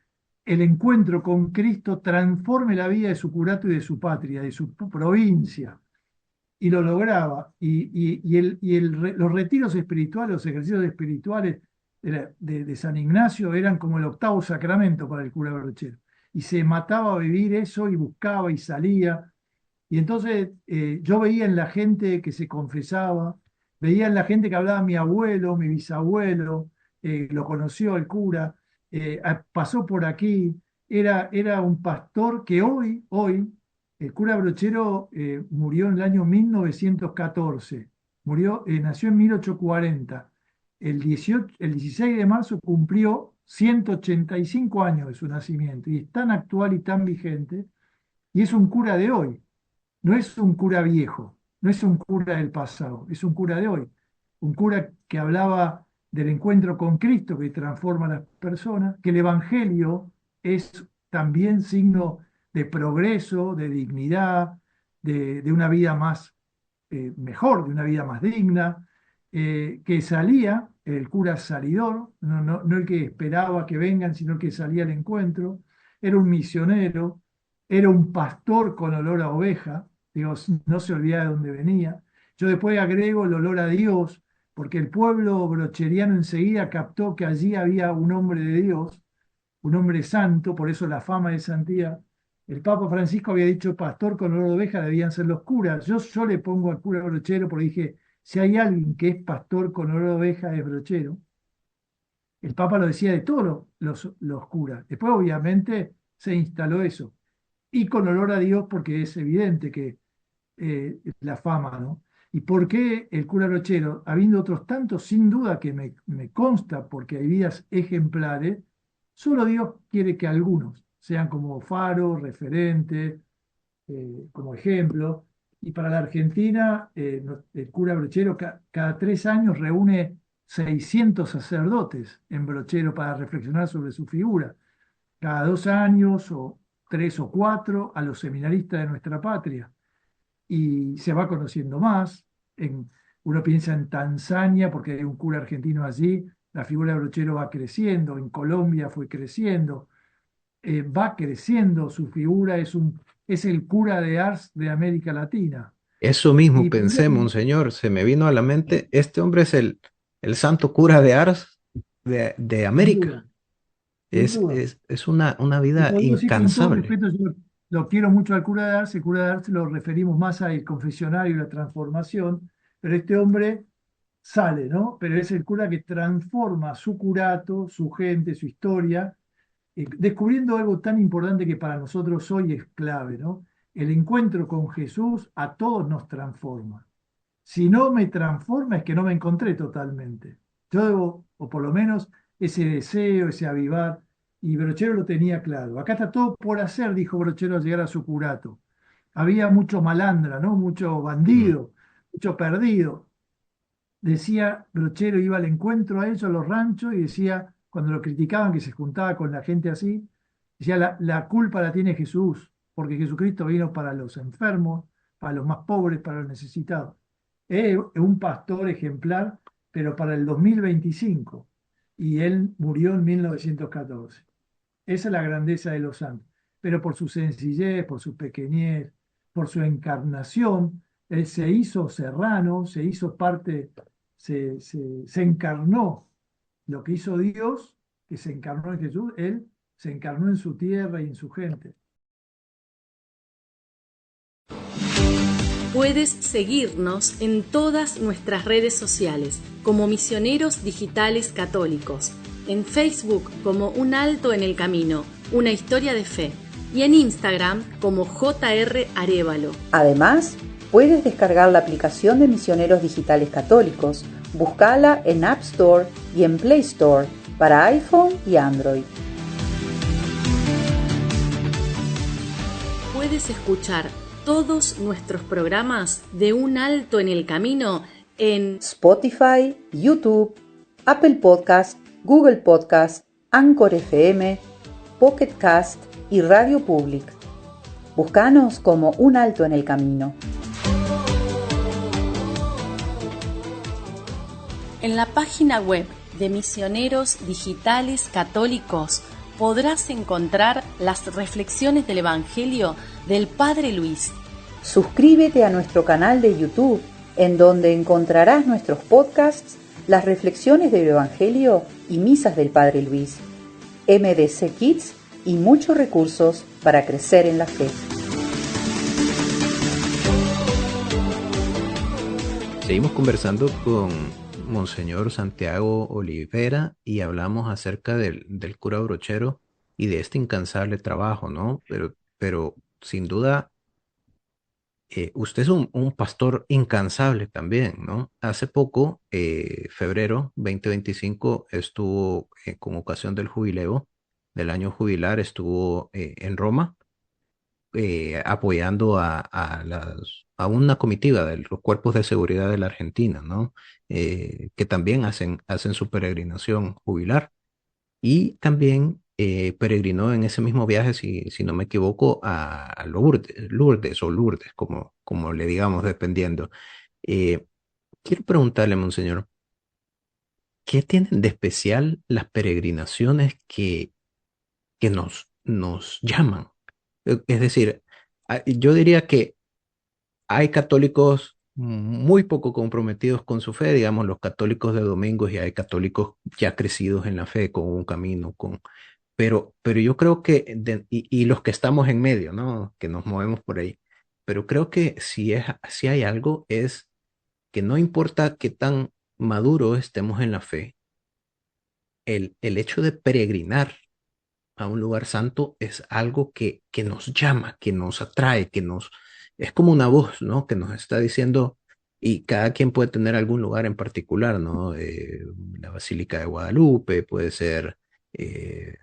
el encuentro con Cristo transforme la vida de su curato y de su patria, de su provincia, y lo lograba. Los retiros espirituales, los ejercicios espirituales de San Ignacio eran como el octavo sacramento para el cura Brochero. Y se mataba a vivir eso y buscaba y salía. Y entonces yo veía en la gente que se confesaba, veía en la gente que hablaba mi abuelo, mi bisabuelo, lo conoció el cura, pasó por aquí, era un pastor que hoy, el cura Brochero murió en el año 1914, nació en 1840. El 16 de marzo cumplió 185 años de su nacimiento y es tan actual y tan vigente, y es un cura de hoy. No es un cura viejo, no es un cura del pasado, es un cura de hoy. Un cura que hablaba del encuentro con Cristo que transforma a las personas, que el Evangelio es también signo de progreso, de dignidad, de una vida más mejor, de una vida más digna, que salía, el cura salidor, no el que esperaba que vengan, sino el que salía al encuentro, era un misionero, era un pastor con olor a oveja, digo, no se olvida de dónde venía. Yo después agrego el olor a Dios, porque el pueblo brocheriano enseguida captó que allí había un hombre de Dios, un hombre santo, por eso la fama de santidad. El Papa Francisco había dicho, pastor con olor de oveja debían ser los curas. Yo le pongo al cura Brochero porque dije, si hay alguien que es pastor con olor de oveja es Brochero. El Papa lo decía de todos los curas. Después obviamente se instaló eso. Y con olor a Dios porque es evidente que la fama, ¿no? ¿Y por qué el cura Brochero, habiendo otros tantos, sin duda que me consta, porque hay vidas ejemplares, solo Dios quiere que algunos sean como faro, referente, como ejemplo? Y para la Argentina, el cura Brochero cada 3 años reúne 600 sacerdotes en Brochero para reflexionar sobre su figura. Cada 2 años, o 3 o 4, a los seminaristas de nuestra patria. Y se va conociendo más. Uno piensa en Tanzania, porque hay un cura argentino allí, la figura de Brochero va creciendo, en Colombia fue creciendo, va creciendo su figura, es el cura de Ars de América Latina. Eso mismo Y pensé, primero, monseñor, se me vino a la mente, este hombre es el santo cura de Ars de sin duda, América. sin duda. Es una Y vida podemos decir con todo incansable. respeto, yo lo quiero mucho al cura de Ars, el cura de Ars lo referimos más al confesionario y la transformación, pero este hombre sale, ¿no? Pero es el cura que transforma su curato, su gente, su historia, descubriendo algo tan importante que para nosotros hoy es clave, ¿no? El encuentro con Jesús a todos nos transforma. Si no me transforma es que no me encontré totalmente. Yo debo, o por lo menos ese deseo, ese avivar, y Brochero lo tenía claro. Acá está todo por hacer, dijo Brochero al llegar a su curato. Había mucho malandra, ¿no? Mucho Mm. bandido, mucho perdido. Decía Brochero, iba al encuentro a ellos, a los ranchos, y decía, cuando lo criticaban que se juntaba con la gente así, decía, la culpa la tiene Jesús, porque Jesucristo vino para los enfermos, para los más pobres, para los necesitados. Es un pastor ejemplar, pero para el 2025, y él murió en 1914. Esa es la grandeza de los santos, pero por su sencillez, por su pequeñez, por su encarnación, él se hizo serrano, se hizo parte, se encarnó. Lo que hizo Dios, que se encarnó en Jesús, él se encarnó en su tierra y en su gente. Puedes seguirnos en todas nuestras redes sociales como Misioneros Digitales Católicos, en Facebook como Un Alto en el Camino, una historia de fe, y en Instagram como JR Arévalo. Además, puedes descargar la aplicación de Misioneros Digitales Católicos, búscala en App Store y en Play Store para iPhone y Android. Puedes escuchar todos nuestros programas de Un Alto en el Camino en Spotify, YouTube, Apple Podcast, Google Podcast, Anchor FM, Pocket Cast y Radio Public. Búscanos como Un Alto en el Camino. En la página web de Misioneros Digitales Católicos podrás encontrar las reflexiones del Evangelio del Padre Luis. Suscríbete a nuestro canal de YouTube, en donde encontrarás nuestros podcasts, las reflexiones del Evangelio y misas del Padre Luis, MDC Kids y muchos recursos para crecer en la fe. Seguimos conversando con Monseñor Santiago Olivera y hablamos acerca del cura Brochero y de este incansable trabajo, ¿no? Pero sin duda, usted es un pastor incansable también, ¿no? Hace poco, febrero 2025, estuvo con ocasión del jubileo, del año jubilar, estuvo en Roma apoyando a una comitiva de los cuerpos de seguridad de la Argentina, ¿no? Que también hacen su peregrinación jubilar. Y también peregrinó en ese mismo viaje, si no me equivoco, a Lourdes, como le digamos, dependiendo. Eh, Quiero preguntarle, Monseñor, ¿qué tienen de especial las peregrinaciones que nos llaman? Es decir, yo diría que hay católicos muy poco comprometidos con su fe, digamos los católicos de domingos, y hay católicos ya crecidos en la fe, con un camino, pero yo creo que, y los que estamos en medio, ¿no? Que nos movemos por ahí, pero creo que si hay algo es que no importa qué tan maduro estemos en la fe, el hecho de peregrinar a un lugar santo es algo que nos llama, que nos atrae, es como una voz, ¿no? Que nos está diciendo, y cada quien puede tener algún lugar en particular, ¿no? La Basílica de Guadalupe, puede ser el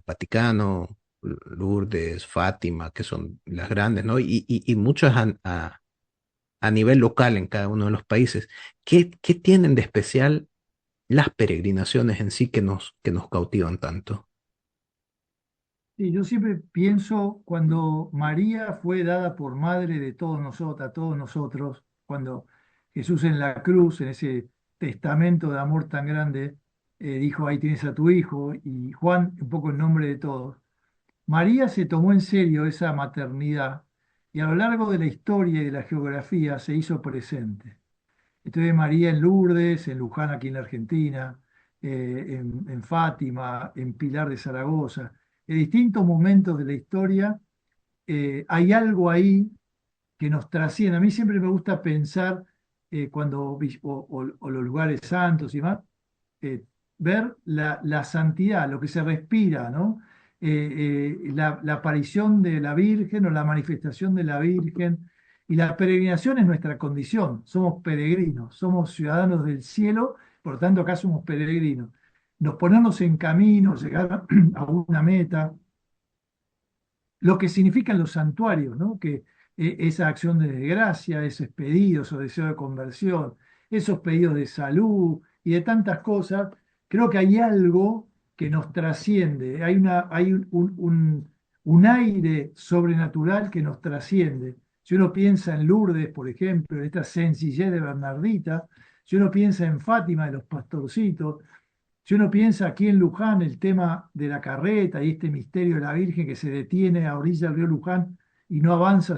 Vaticano, Lourdes, Fátima, que son las grandes, ¿no? Y muchas a nivel local en cada uno de los países. ¿Qué tienen de especial las peregrinaciones en sí que nos cautivan tanto? Y yo siempre pienso cuando María fue dada por madre de todos nosotros, a todos nosotros, cuando Jesús en la cruz, en ese testamento de amor tan grande, dijo, ahí tienes a tu hijo, y Juan, un poco en nombre de todos. María se tomó en serio esa maternidad y a lo largo de la historia y de la geografía se hizo presente. Entonces María en Lourdes, en Luján aquí en la Argentina, en Fátima, en Pilar de Zaragoza, en distintos momentos de la historia, hay algo ahí que nos trasciende. A mí siempre me gusta pensar o los lugares santos y más, eh, ver la santidad, lo que se respira, ¿no? La aparición de la Virgen o la manifestación de la Virgen. Y la peregrinación es nuestra condición. Somos peregrinos, somos ciudadanos del cielo, por lo tanto acá somos peregrinos. Nos ponemos en camino, llegar a una meta, lo que significan los santuarios, ¿no? Que esa acción de gracia, esos pedidos o deseo de conversión, esos pedidos de salud y de tantas cosas, creo que hay algo que nos trasciende, hay un aire sobrenatural que nos trasciende. Si uno piensa en Lourdes, por ejemplo, en esta sencillez de Bernardita, si uno piensa en Fátima de los pastorcitos, si uno piensa aquí en Luján, el tema de la carreta y este misterio de la Virgen que se detiene a orilla del río Luján y no avanza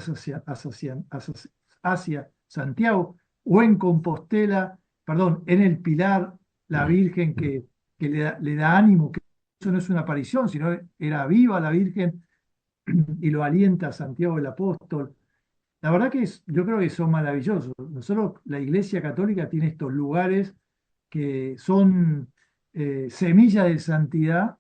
hacia Santiago, o en Compostela, perdón, en el Pilar, la Virgen que le da ánimo, que eso no es una aparición, sino era viva la Virgen y lo alienta a Santiago el apóstol. La verdad que yo creo que son maravillosos. Nosotros, la Iglesia Católica tiene estos lugares que son semilla de santidad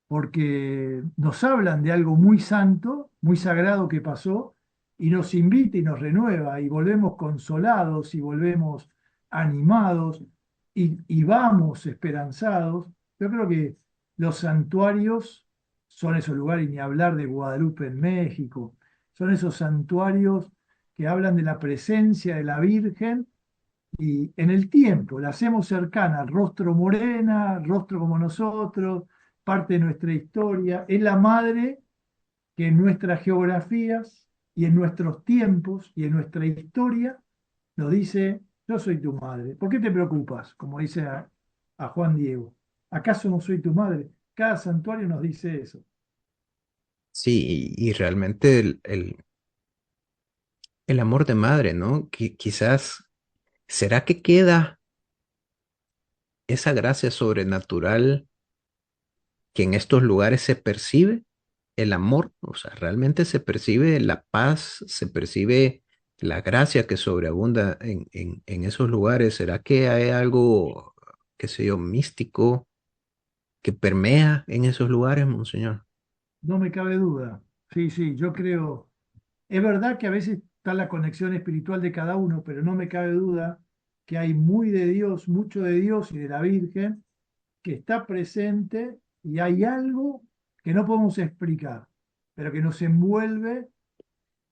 porque nos hablan de algo muy santo, muy sagrado que pasó y nos invita y nos renueva y volvemos consolados y volvemos animados y vamos esperanzados. Yo creo que los santuarios son esos lugares, y ni hablar de Guadalupe en México, son esos santuarios que hablan de la presencia de la Virgen y en el tiempo la hacemos cercana, rostro morena, rostro como nosotros, parte de nuestra historia. Es la madre que en nuestras geografías y en nuestros tiempos y en nuestra historia nos dice, yo soy tu madre. ¿Por qué te preocupas? Como dice a Juan Diego. ¿Acaso no soy tu madre? Cada santuario nos dice eso. Sí, y realmente el amor de madre, ¿no? Quizás, ¿será que queda esa gracia sobrenatural que en estos lugares se percibe? El amor, o sea, realmente se percibe la paz, se percibe La gracia que sobreabunda en esos lugares, ¿será que hay algo, qué sé yo, místico que permea en esos lugares, monseñor? No me cabe duda. Sí, sí, yo creo. Es verdad que a veces está la conexión espiritual de cada uno, pero no me cabe duda que hay muy de Dios, mucho de Dios y de la Virgen que está presente y hay algo que no podemos explicar, pero que nos envuelve.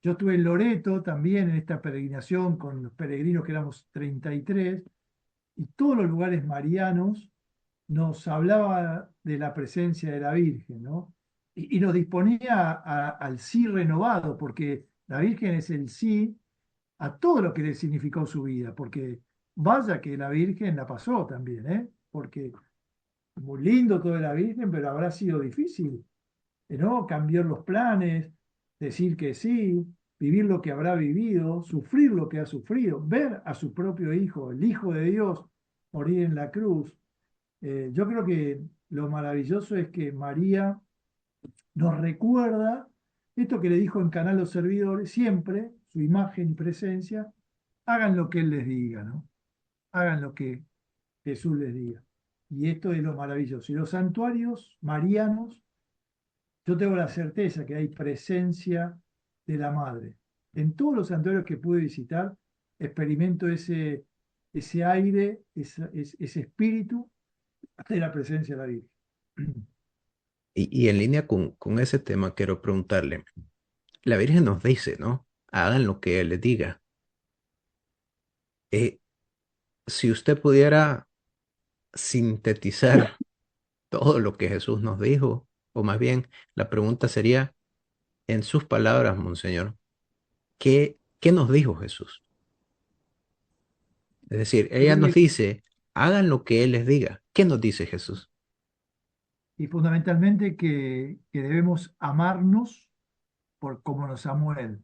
Yo estuve en Loreto también en esta peregrinación con los peregrinos que éramos 33 y todos los lugares marianos nos hablaba de la presencia de la Virgen, ¿no? Y nos disponía al sí renovado, porque la Virgen es el sí a todo lo que le significó su vida, porque vaya que la Virgen la pasó también, ¿eh? Porque muy lindo todo de la Virgen, pero habrá sido difícil, ¿no? Cambiar los planes, decir que sí, vivir lo que habrá vivido, sufrir lo que ha sufrido, ver a su propio hijo, el Hijo de Dios, morir en la cruz. Yo creo que lo maravilloso es que María nos recuerda esto que le dijo en Canal los servidores, siempre, su imagen y presencia, hagan lo que Él les diga, ¿no? Hagan lo que Jesús les diga. Y esto es lo maravilloso. Y los santuarios marianos, yo tengo la certeza que hay presencia de la Madre. En todos los santuarios que pude visitar, experimento ese aire, ese espíritu de la presencia de la Virgen. Y en línea con ese tema, quiero preguntarle, la Virgen nos dice, ¿no? Hagan lo que Él les diga. Eh, si usted pudiera sintetizar todo lo que Jesús nos dijo, o más bien, la pregunta sería, en sus palabras, monseñor, ¿qué nos dijo Jesús? Es decir, Yo ella creo nos que, dice, hagan lo que Él les diga. ¿Qué nos dice Jesús? y fundamentalmente que debemos amarnos por como nos amó Él.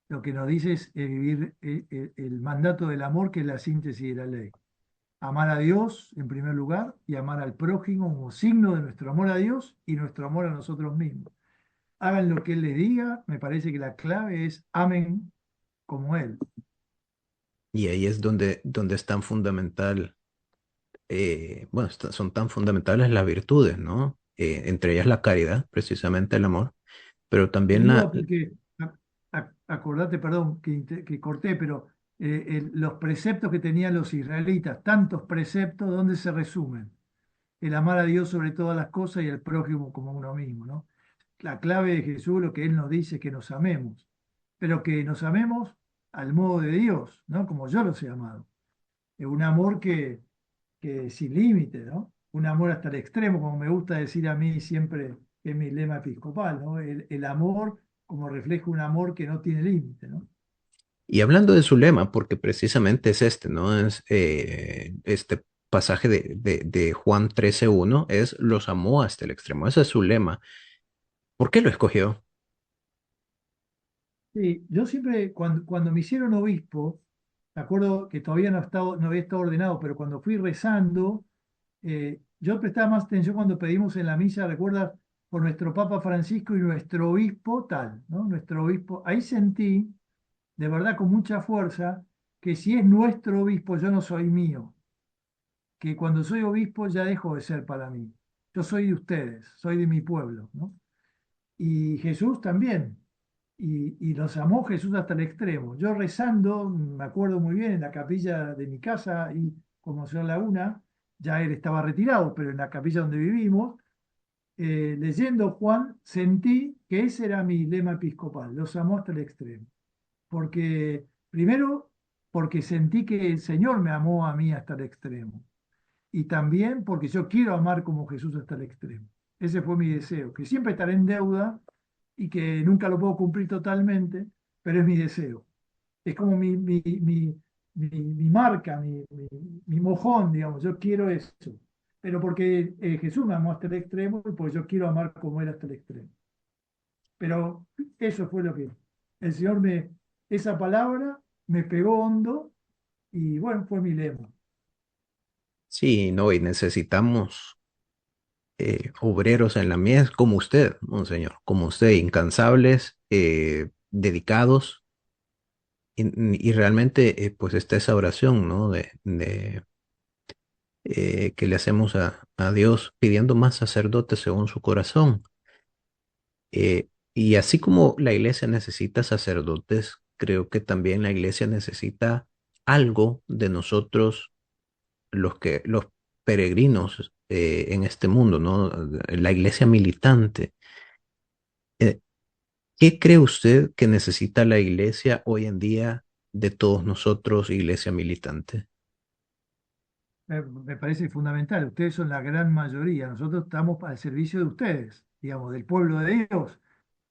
Lo que nos dice es vivir el mandato del amor, que es la síntesis de la ley. Amar a Dios en primer lugar y amar al prójimo como signo de nuestro amor a Dios y nuestro amor a nosotros mismos. Hagan lo que Él les diga, me parece que la clave es amen como Él. Y ahí es donde es tan fundamental, bueno, son tan fundamentales las virtudes, ¿no? Entre ellas la caridad, precisamente el amor, pero también Sin la... duda, porque acordate, perdón, que corté, pero los preceptos que tenían los israelitas, tantos preceptos, ¿dónde se resumen? El amar a Dios sobre todas las cosas y al prójimo como uno mismo, ¿no? La clave de Jesús, lo que Él nos dice es que nos amemos, pero que nos amemos al modo de Dios, ¿no? Como yo los he amado. Es un amor que sin límite, ¿no? Un amor hasta el extremo, como me gusta decir a mí siempre, que es mi lema episcopal, ¿no? El amor como refleja un amor que no tiene límite, ¿no? Y hablando de su lema, porque precisamente es este, ¿no? Es este pasaje de Juan 13:1, es los amó hasta el extremo. Ese es su lema. ¿Por qué lo escogió? Sí, yo siempre, cuando me hicieron obispo, me acuerdo que todavía no había estado ordenado, pero cuando fui rezando, yo prestaba más atención cuando pedimos en la misa, recuerda, por nuestro Papa Francisco y nuestro obispo tal, ¿no? Nuestro obispo, ahí sentí, de verdad, con mucha fuerza, que si es nuestro obispo, yo no soy mío, que cuando soy obispo ya dejo de ser para mí. Yo soy de ustedes, soy de mi pueblo, ¿no? Y Jesús también. Y nos amó Jesús hasta el extremo. Yo rezando, me acuerdo muy bien, en la capilla de mi casa, y como Monseñor Laguna, ya él estaba retirado, pero en la capilla donde vivimos, leyendo Juan, sentí que ese era mi lema episcopal, los amó hasta el extremo. Porque, primero, porque sentí que el Señor me amó a mí hasta el extremo. Y también porque yo quiero amar como Jesús hasta el extremo. Ese fue mi deseo, que siempre estaré en deuda y que nunca lo puedo cumplir totalmente, pero es mi deseo. Es como mi marca, mi mojón, digamos, yo quiero eso. Pero porque Jesús me amó hasta el extremo y pues yo quiero amar como Él hasta el extremo. Pero eso fue lo que el Señor esa palabra me pegó hondo y bueno, fue mi lema. Sí, no, y necesitamos obreros en la mies como usted, monseñor, como usted, incansables, dedicados, y realmente pues está esa oración, ¿no? Que le hacemos a Dios pidiendo más sacerdotes según su corazón. Y así como la iglesia necesita sacerdotes, creo que también la iglesia necesita algo de nosotros, los peregrinos en este mundo, ¿no? La iglesia militante. Eh, ¿Qué cree usted que necesita la iglesia hoy en día de todos nosotros, iglesia militante? Me parece fundamental. Ustedes son la gran mayoría. Nosotros estamos al servicio de ustedes, digamos, del pueblo de Dios.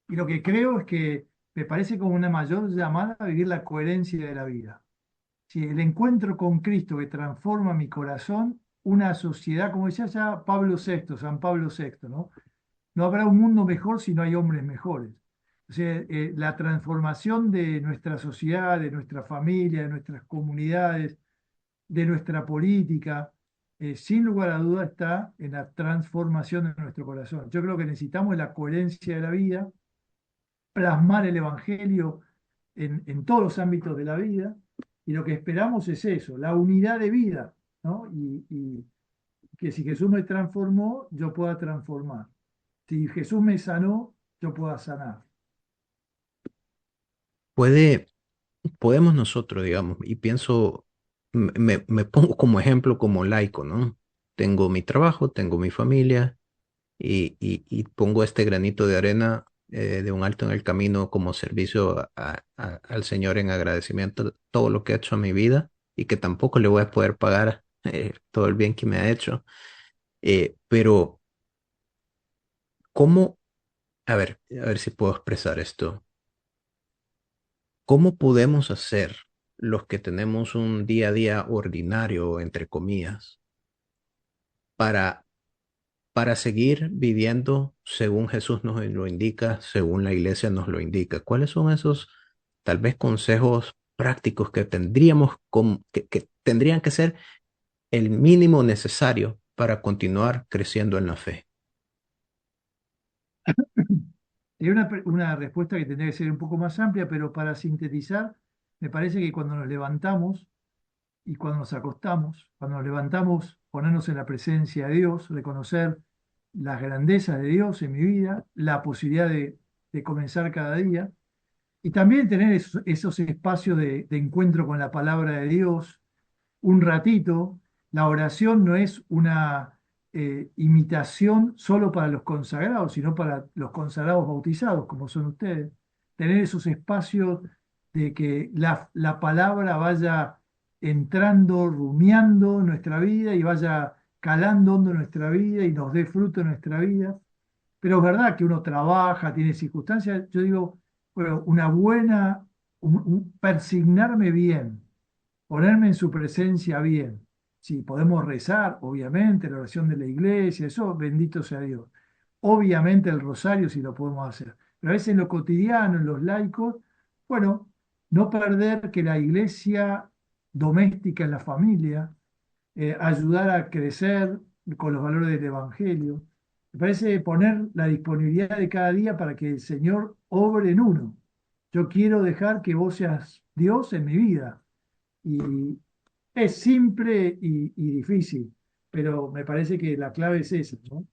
Y lo que creo es que me parece como una mayor llamada a vivir la coherencia de la vida. Si el encuentro con Cristo que transforma mi corazón, una sociedad, como decía ya Pablo VI, San Pablo VI, ¿no? No habrá un mundo mejor si no hay hombres mejores. O sea, la transformación de nuestra sociedad, de nuestra familia, de nuestras comunidades, de nuestra política, sin lugar a duda está en la transformación de nuestro corazón. Yo creo que necesitamos la coherencia de la vida, plasmar el Evangelio en todos los ámbitos de la vida, y lo que esperamos es eso, la unidad de vida, ¿no? Y que si Jesús me transformó, yo pueda transformar. Si Jesús me sanó, yo pueda sanar. ¿Puede, podemos nosotros, digamos, y pienso, me pongo como ejemplo como laico, ¿no? Tengo mi trabajo, tengo mi familia y pongo este granito de arena de un alto en el camino como servicio al Señor en agradecimiento de todo lo que ha hecho en mi vida y que tampoco le voy a poder pagar todo el bien que me ha hecho. Pero, ¿cómo? A ver si puedo expresar esto. ¿Cómo podemos hacer los que tenemos un día a día ordinario, entre comillas, para, para seguir viviendo según Jesús nos lo indica, según la iglesia nos lo indica? ¿Cuáles son esos tal vez consejos prácticos que tendríamos que tendrían que ser el mínimo necesario para continuar creciendo en la fe? Es una respuesta que tendría que ser un poco más amplia, pero para sintetizar, me parece que cuando nos levantamos y cuando nos acostamos, cuando nos levantamos, ponernos en la presencia de Dios, reconocer las grandezas de Dios en mi vida, la posibilidad de comenzar cada día, y también tener esos espacios de encuentro con la palabra de Dios, un ratito. La oración no es una imitación solo para los consagrados, sino para los consagrados bautizados, como son ustedes. Tener esos espacios de que la palabra vaya entrando, rumiando en nuestra vida y vaya calando hondo en nuestra vida y nos dé fruto en nuestra vida. Pero es verdad que uno trabaja, tiene circunstancias. Yo digo, bueno, una buena, persignarme bien, ponerme en su presencia bien. Si podemos rezar, obviamente, la oración de la iglesia, eso, bendito sea Dios. Obviamente el rosario si lo podemos hacer. Pero a veces en lo cotidiano, en los laicos, bueno, no perder que la iglesia doméstica en la familia, ayudar a crecer con los valores del Evangelio. Me parece poner la disponibilidad de cada día para que el Señor obre en uno. Yo quiero dejar que vos seas Dios en mi vida. Y es simple y difícil, pero me parece que la clave es esa, ¿no?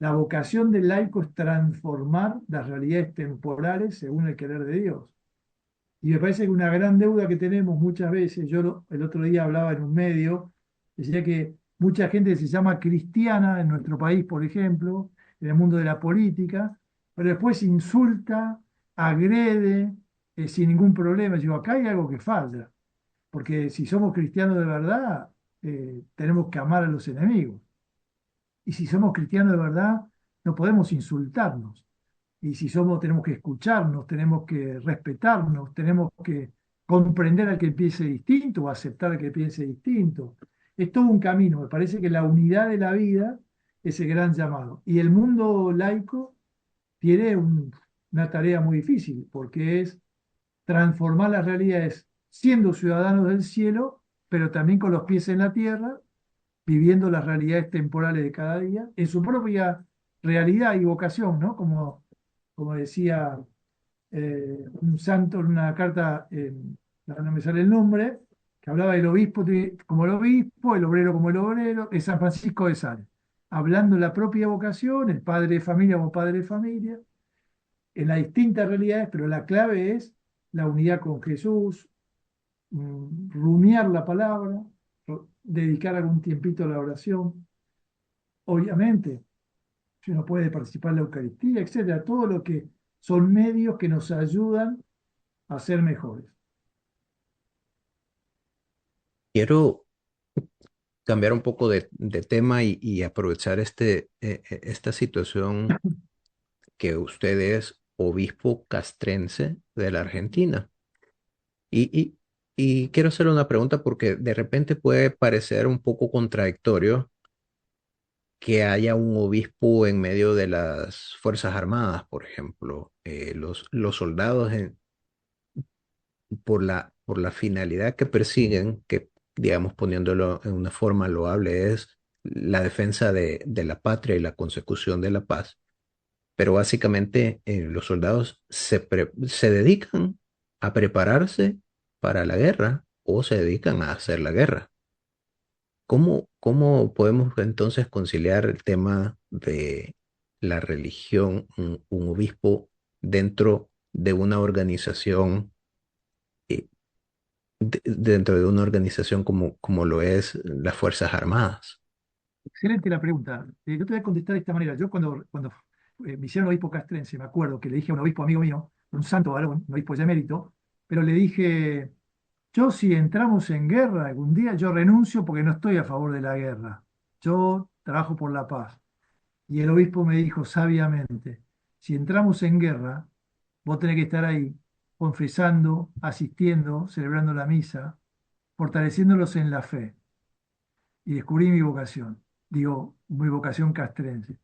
La vocación del laico es transformar las realidades temporales según el querer de Dios. Y me parece que una gran deuda que tenemos muchas veces, el otro día hablaba en un medio, decía que mucha gente se llama cristiana en nuestro país, por ejemplo, en el mundo de la política, pero después insulta, agrede, sin ningún problema. Digo, acá hay algo que falla. Porque si somos cristianos de verdad, tenemos que amar a los enemigos. Y si somos cristianos de verdad, no podemos insultarnos. Y si somos, tenemos que escucharnos, tenemos que respetarnos, tenemos que comprender al que piense distinto o aceptar al que piense distinto. Es todo un camino. Me parece que la unidad de la vida es el gran llamado. Y el mundo laico tiene una tarea muy difícil, porque es transformar las realidades siendo ciudadanos del cielo, pero también con los pies en la tierra, viviendo las realidades temporales de cada día, en su propia realidad y vocación, ¿no? Como decía un santo en una carta, ahora no me sale el nombre, que hablaba del obispo como el obispo, el obrero como el obrero, es San Francisco de Sales, hablando la propia vocación, el padre de familia como padre de familia, en las distintas realidades, pero la clave es la unidad con Jesús, rumiar la palabra, dedicar algún tiempito a la oración. Obviamente, si uno puede participar en la Eucaristía, etcétera, todo lo que son medios que nos ayudan a ser mejores. Quiero cambiar un poco de tema y aprovechar esta situación que usted es obispo castrense de la Argentina. Y, y, y quiero hacerle una pregunta porque de repente puede parecer un poco contradictorio que haya un obispo en medio de las Fuerzas Armadas, por ejemplo. Los soldados por la finalidad que persiguen, que digamos poniéndolo en una forma loable, es la defensa de la patria y la consecución de la paz. Pero básicamente los soldados se dedican a prepararse para la guerra o se dedican a hacer la guerra. ¿Cómo podemos entonces conciliar el tema de la religión, un obispo dentro de una organización, eh, dentro de una organización como lo es las Fuerzas Armadas? Excelente la pregunta. Yo te voy a contestar de esta manera. Yo cuando me hicieron obispo castrense, me acuerdo que le dije a un obispo amigo mío, un santo varón, un obispo ya emérito, pero le dije, yo si entramos en guerra algún día, yo renuncio porque no estoy a favor de la guerra. Yo trabajo por la paz. Y el obispo me dijo sabiamente, si entramos en guerra, vos tenés que estar ahí, confesando, asistiendo, celebrando la misa, fortaleciéndolos en la fe. Y descubrí mi vocación, digo, mi vocación castrense.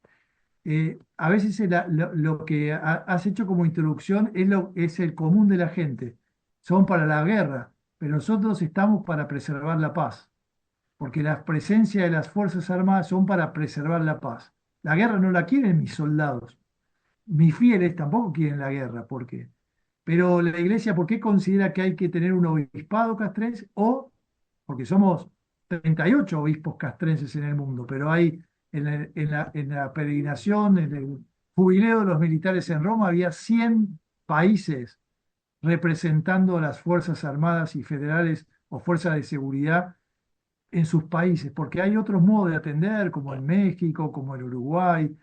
A veces lo que has hecho como introducción es el común de la gente. Son para la guerra, pero nosotros estamos para preservar la paz, porque la presencia de las Fuerzas Armadas son para preservar la paz. La guerra no la quieren mis soldados, mis fieles tampoco quieren la guerra, ¿por qué? Pero la Iglesia, ¿por qué considera que hay que tener un obispado castrense? O porque somos 38 obispos castrenses en el mundo, pero hay en la peregrinación, en el jubileo de los militares en Roma, había 100 países representando a las Fuerzas Armadas y Federales o Fuerzas de Seguridad en sus países, porque hay otros modos de atender, como en México, como en Uruguay,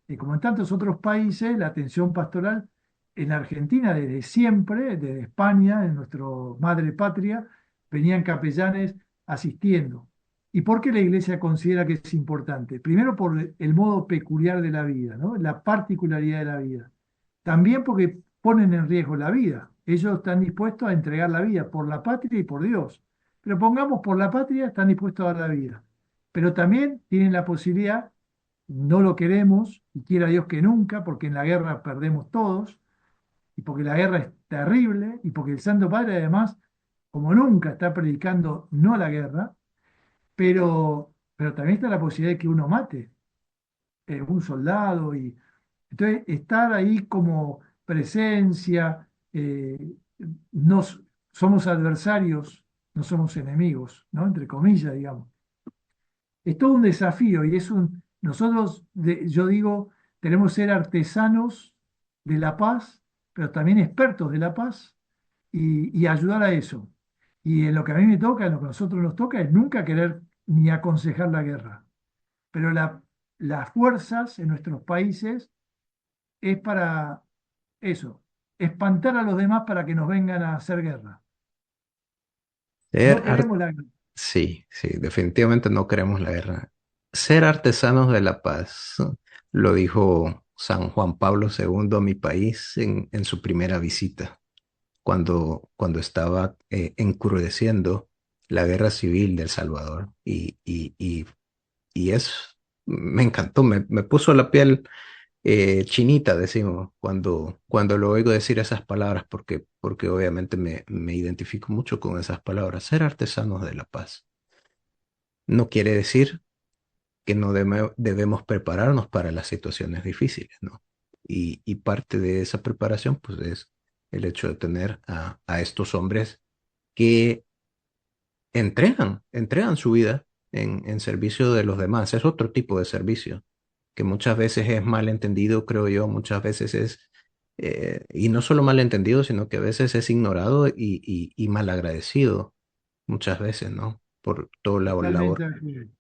y como en tantos otros países, la atención pastoral en Argentina desde siempre, desde España, en nuestra madre patria, venían capellanes asistiendo. ¿Y por qué la Iglesia considera que es importante? Primero por el modo peculiar de la vida, ¿no? La particularidad de la vida. También porque ponen en riesgo la vida. Ellos están dispuestos a entregar la vida por la patria y por Dios. Pero pongamos por la patria, están dispuestos a dar la vida. Pero también tienen la posibilidad, no lo queremos, y quiera Dios que nunca, porque en la guerra perdemos todos, y porque la guerra es terrible, y porque el Santo Padre además, como nunca, está predicando no a la guerra, pero también está la posibilidad de que uno mate un soldado, y entonces estar ahí como presencia, nos, somos adversarios, no somos enemigos, ¿no? Entre comillas, digamos. Es todo un desafío y nosotros, yo digo, tenemos que ser artesanos de la paz, pero también expertos de la paz y ayudar a eso. Y en lo que a mí me toca, en lo que a nosotros nos toca, es nunca querer ni aconsejar la guerra. Pero las fuerzas en nuestros países es para eso, espantar a los demás para que nos vengan a hacer guerra. Ser No ar- queremos la guerra. Sí, sí, definitivamente no queremos la guerra. Ser artesanos de la paz, lo dijo San Juan Pablo II a mi país en su primera visita, cuando estaba encrudeciendo la guerra civil del Salvador. Y me encantó, me puso la piel chinita, decimos, cuando lo oigo decir esas palabras, porque obviamente me identifico mucho con esas palabras. Ser artesanos de la paz no quiere decir que no debemos prepararnos para las situaciones difíciles, ¿no? Y parte de esa preparación, pues, es el hecho de tener a estos hombres que entregan su vida en servicio de los demás. Es otro tipo de servicio que muchas veces es mal entendido, creo yo, muchas veces y no solo mal entendido, sino que a veces es ignorado y mal agradecido, muchas veces, ¿no? Por toda la Totalmente labor. de acuerdo.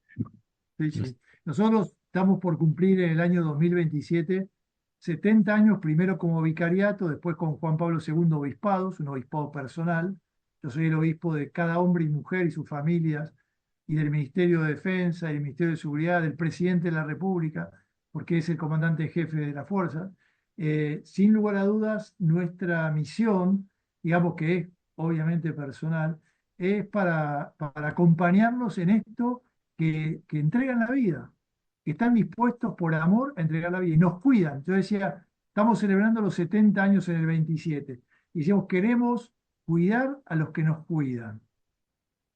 Sí, sí. Nosotros estamos por cumplir en el año 2027 70 años, primero como vicariato, después con Juan Pablo II obispados, un obispado personal. Yo soy el obispo de cada hombre y mujer y sus familias, y del Ministerio de Defensa, y del Ministerio de Seguridad, del presidente de la República, porque es el comandante jefe de la fuerza. Sin lugar a dudas, nuestra misión, digamos que es obviamente personal, es para acompañarnos en esto que entregan la vida, que están dispuestos por amor a entregar la vida y nos cuidan. Yo decía, estamos celebrando los 70 años en el 27 y decimos, queremos cuidar a los que nos cuidan,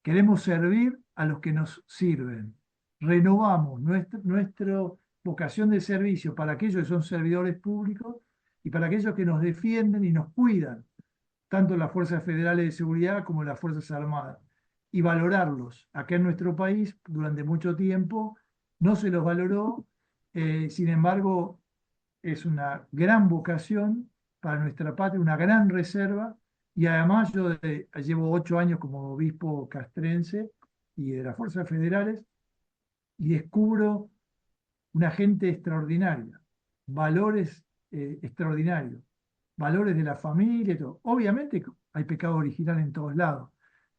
queremos servir a los que nos sirven. Renovamos nuestra vocación de servicio para aquellos que son servidores públicos y para aquellos que nos defienden y nos cuidan, tanto las fuerzas federales de seguridad como las fuerzas armadas, y valorarlos. Acá en nuestro país, durante mucho tiempo, no se los valoró, sin embargo, es una gran vocación para nuestra patria, una gran reserva, y además yo llevo 8 años como obispo castrense y de las fuerzas federales, y descubro una gente extraordinaria, valores extraordinarios, valores de la familia y todo. Obviamente hay pecado original en todos lados,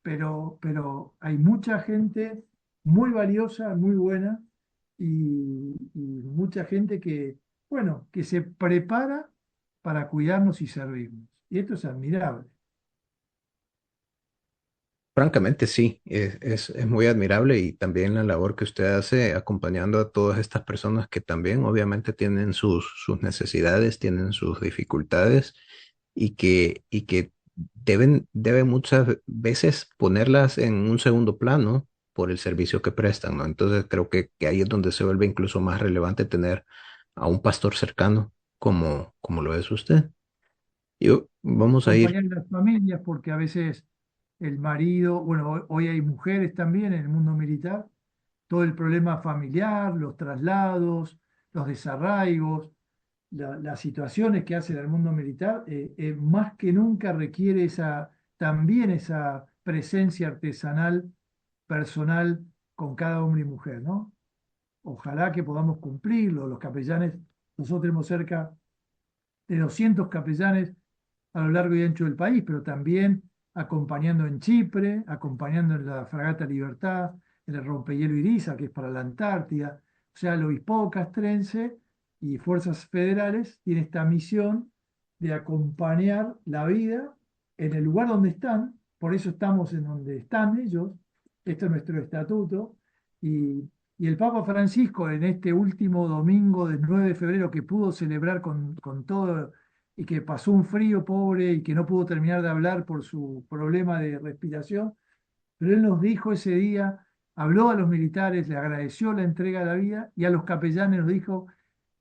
pero hay mucha gente muy valiosa, muy buena, y mucha gente que, bueno, que se prepara para cuidarnos y servirnos. Y esto es admirable. Francamente, sí, es muy admirable y también la labor que usted hace acompañando a todas estas personas que también obviamente tienen sus necesidades, tienen sus dificultades y que deben muchas veces ponerlas en un segundo plano por el servicio que prestan, ¿no? Entonces creo que ahí es donde se vuelve incluso más relevante tener a un pastor cercano como lo es usted. Vamos a ir. Acompañar a las familias, porque a veces el marido, bueno, hoy hay mujeres también en el mundo militar, todo el problema familiar, los traslados, los desarraigos, las situaciones que hace el mundo militar, más que nunca requiere también esa presencia artesanal, personal, con cada hombre y mujer, ¿no? Ojalá que podamos cumplirlo. Los capellanes, nosotros tenemos cerca de 200 capellanes a lo largo y ancho del país, pero también acompañando en Chipre, acompañando en la Fragata Libertad, en el Rompehielo Iriza, que es para la Antártida. O sea, el obispado castrense y fuerzas federales tiene esta misión de acompañar la vida en el lugar donde están, por eso estamos en donde están ellos, esto es nuestro estatuto, y el Papa Francisco en este último domingo del 9 de febrero que pudo celebrar con todo y que pasó un frío pobre y que no pudo terminar de hablar por su problema de respiración, pero él nos dijo ese día, habló a los militares, le agradeció la entrega de la vida y a los capellanes nos dijo,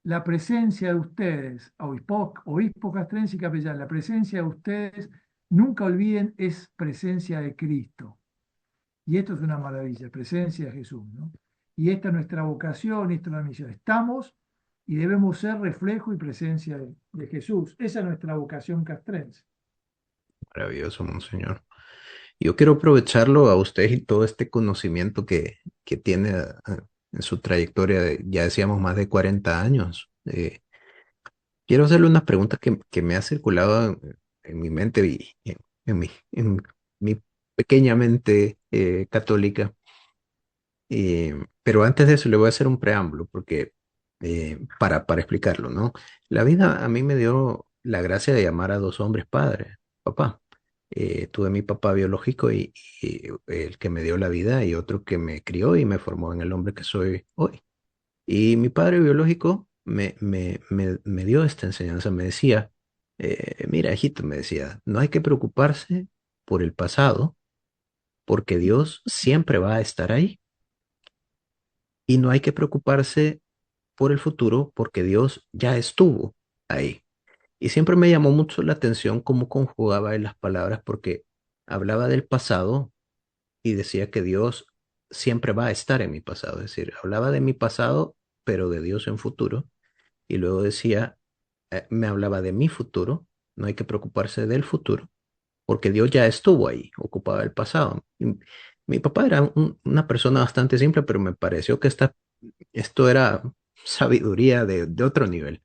la presencia de ustedes, obispo castrense y capellán, la presencia de ustedes, nunca olviden, es presencia de Cristo. Y esto es una maravilla, presencia de Jesús, ¿no? Y esta es nuestra vocación, esta es nuestra misión. Estamos y debemos ser reflejo y presencia de Jesús. Esa es nuestra vocación castrense. Maravilloso, monseñor. Yo quiero aprovecharlo a usted y todo este conocimiento que tiene en su trayectoria de, ya decíamos, más de 40 años. Quiero hacerle una pregunta que me ha circulado en mi mente y en mi pequeña mente católica. Pero antes de eso le voy a hacer un preámbulo porque para explicarlo, ¿no? La vida a mí me dio la gracia de llamar a dos hombres padres, papá. Tuve mi papá biológico y el que me dio la vida y otro que me crió y me formó en el hombre que soy hoy. Y mi padre biológico me dio esta enseñanza, me decía, mira, hijito, me decía, no hay que preocuparse por el pasado porque Dios siempre va a estar ahí. Y no hay que preocuparse por el futuro porque Dios ya estuvo ahí. Y siempre me llamó mucho la atención cómo conjugaba él las palabras porque hablaba del pasado y decía que Dios siempre va a estar en mi pasado. Es decir, hablaba de mi pasado, pero de Dios en futuro. Y luego decía, me hablaba de mi futuro, no hay que preocuparse del futuro, porque Dios ya estuvo ahí, ocupaba el pasado. Y mi papá era una persona bastante simple, pero me pareció que esto era sabiduría de otro nivel.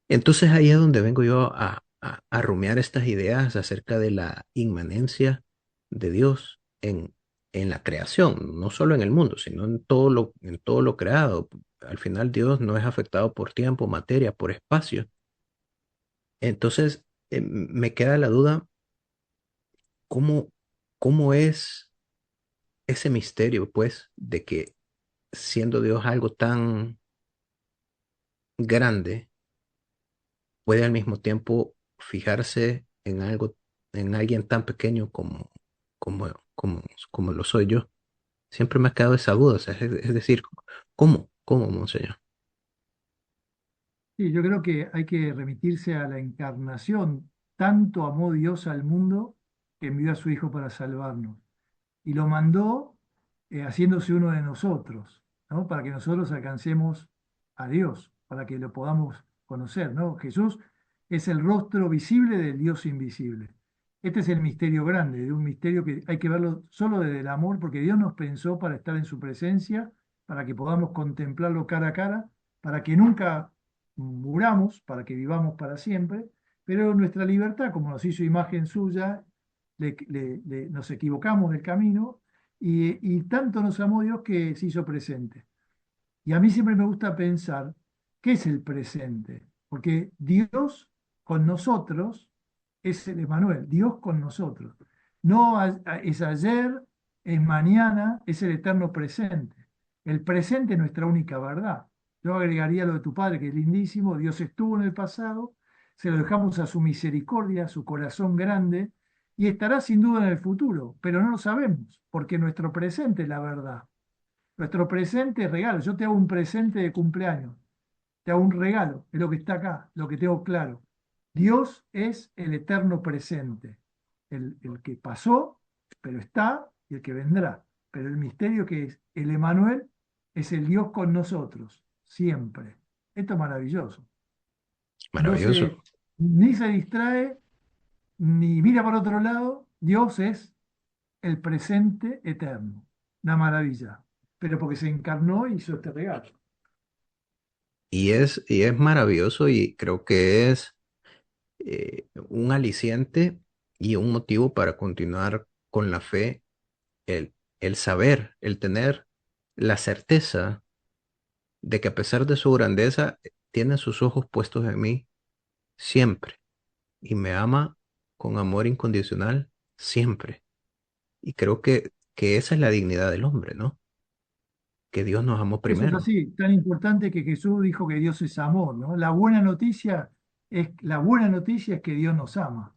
Entonces ahí es donde vengo yo a rumiar estas ideas acerca de la inmanencia de Dios en la creación, no solo en el mundo, sino en todo lo creado. Al final Dios no es afectado por tiempo, materia, por espacio. Entonces me queda la duda, ¿cómo, cómo es ese misterio, pues, de que siendo Dios algo tan grande, puede al mismo tiempo fijarse en algo, en alguien tan pequeño como, como lo soy yo? Siempre me ha quedado esa duda, o sea, es decir, ¿cómo, monseñor? Sí, yo creo que hay que remitirse a la encarnación. Tanto amó Dios al mundo que envió a su Hijo para salvarnos. Y lo mandó haciéndose uno de nosotros, ¿no? Para que nosotros alcancemos a Dios, para que lo podamos conocer, ¿no? Jesús es el rostro visible del Dios invisible. Este es el misterio grande, de un misterio que hay que verlo solo desde el amor, porque Dios nos pensó para estar en su presencia, para que podamos contemplarlo cara a cara, para que nunca muramos, para que vivamos para siempre, pero nuestra libertad, como nos hizo imagen suya, nos equivocamos del camino y tanto nos amó Dios que se hizo presente. Y a mí siempre me gusta pensar qué es el presente, porque Dios con nosotros es el Emanuel, Dios con nosotros. No es ayer, es mañana, es el eterno presente. El presente es nuestra única verdad. Yo agregaría lo de tu padre, que es lindísimo. Dios estuvo en el pasado, se lo dejamos a su misericordia, a su corazón grande, y estará sin duda en el futuro, pero no lo sabemos, porque nuestro presente es la verdad. Nuestro presente es regalo. Yo te hago un presente de cumpleaños, te hago un regalo, es lo que está acá, lo que tengo claro. Dios es el eterno presente, el que pasó, pero está, y el que vendrá. Pero el misterio que es el Emanuel es el Dios con nosotros, siempre. Esto es maravilloso. Entonces, Maravilloso. ni se distrae, ni mira para otro lado. Dios es el presente eterno. Una maravilla. Pero porque se encarnó y hizo este regalo. Y es maravilloso y creo que es un aliciente y un motivo para continuar con la fe, el saber, el tener la certeza de que a pesar de su grandeza, tiene sus ojos puestos en mí siempre y me ama con amor incondicional siempre. Y creo que esa es la dignidad del hombre, ¿no? Que Dios nos amó Eso es primero. así, tan importante que Jesús dijo que Dios es amor, ¿no? La buena noticia es que Dios nos ama.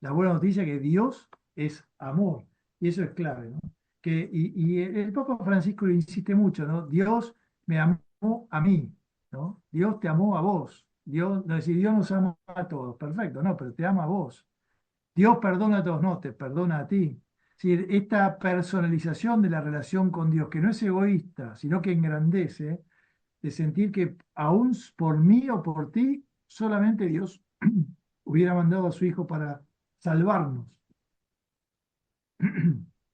La buena noticia es que Dios es amor. Y eso es clave, ¿no? Y el Papa Francisco le insiste mucho, ¿no? Dios me amó a mí, ¿no? Dios te amó a vos. Dios, no es decir, Dios nos ama a todos, perfecto, no, pero te ama a vos. Dios perdona a todos, no, te perdona a ti. Es decir, esta personalización de la relación con Dios, que no es egoísta, sino que engrandece, de sentir que aún por mí o por ti, solamente Dios hubiera mandado a su Hijo para salvarnos.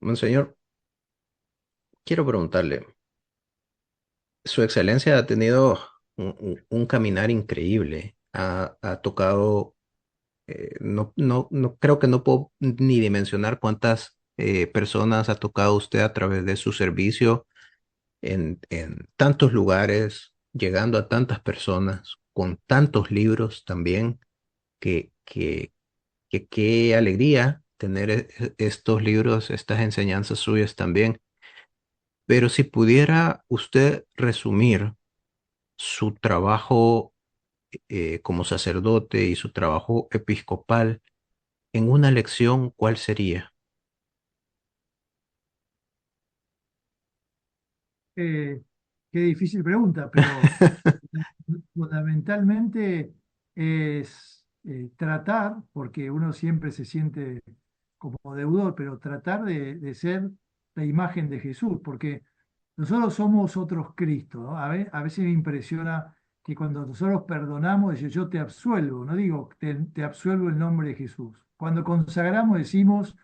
Monseñor, quiero preguntarle, Su Excelencia ha tenido un caminar increíble, ha tocado, no creo que no puedo ni dimensionar cuántas personas ha tocado usted a través de su servicio en tantos lugares, llegando a tantas personas, con tantos libros también, que qué alegría tener estos libros, estas enseñanzas suyas también. Pero si pudiera usted resumir su trabajo como sacerdote y su trabajo episcopal en una lección, ¿cuál sería? Eh, Qué difícil pregunta, pero fundamentalmente es tratar, porque uno siempre se siente como deudor, pero tratar de ser la imagen de Jesús, porque nosotros somos otros Cristo, ¿no? A veces me impresiona que cuando nosotros perdonamos, dice, yo te absuelvo, no digo te absuelvo en nombre de Jesús. Cuando consagramos decimos,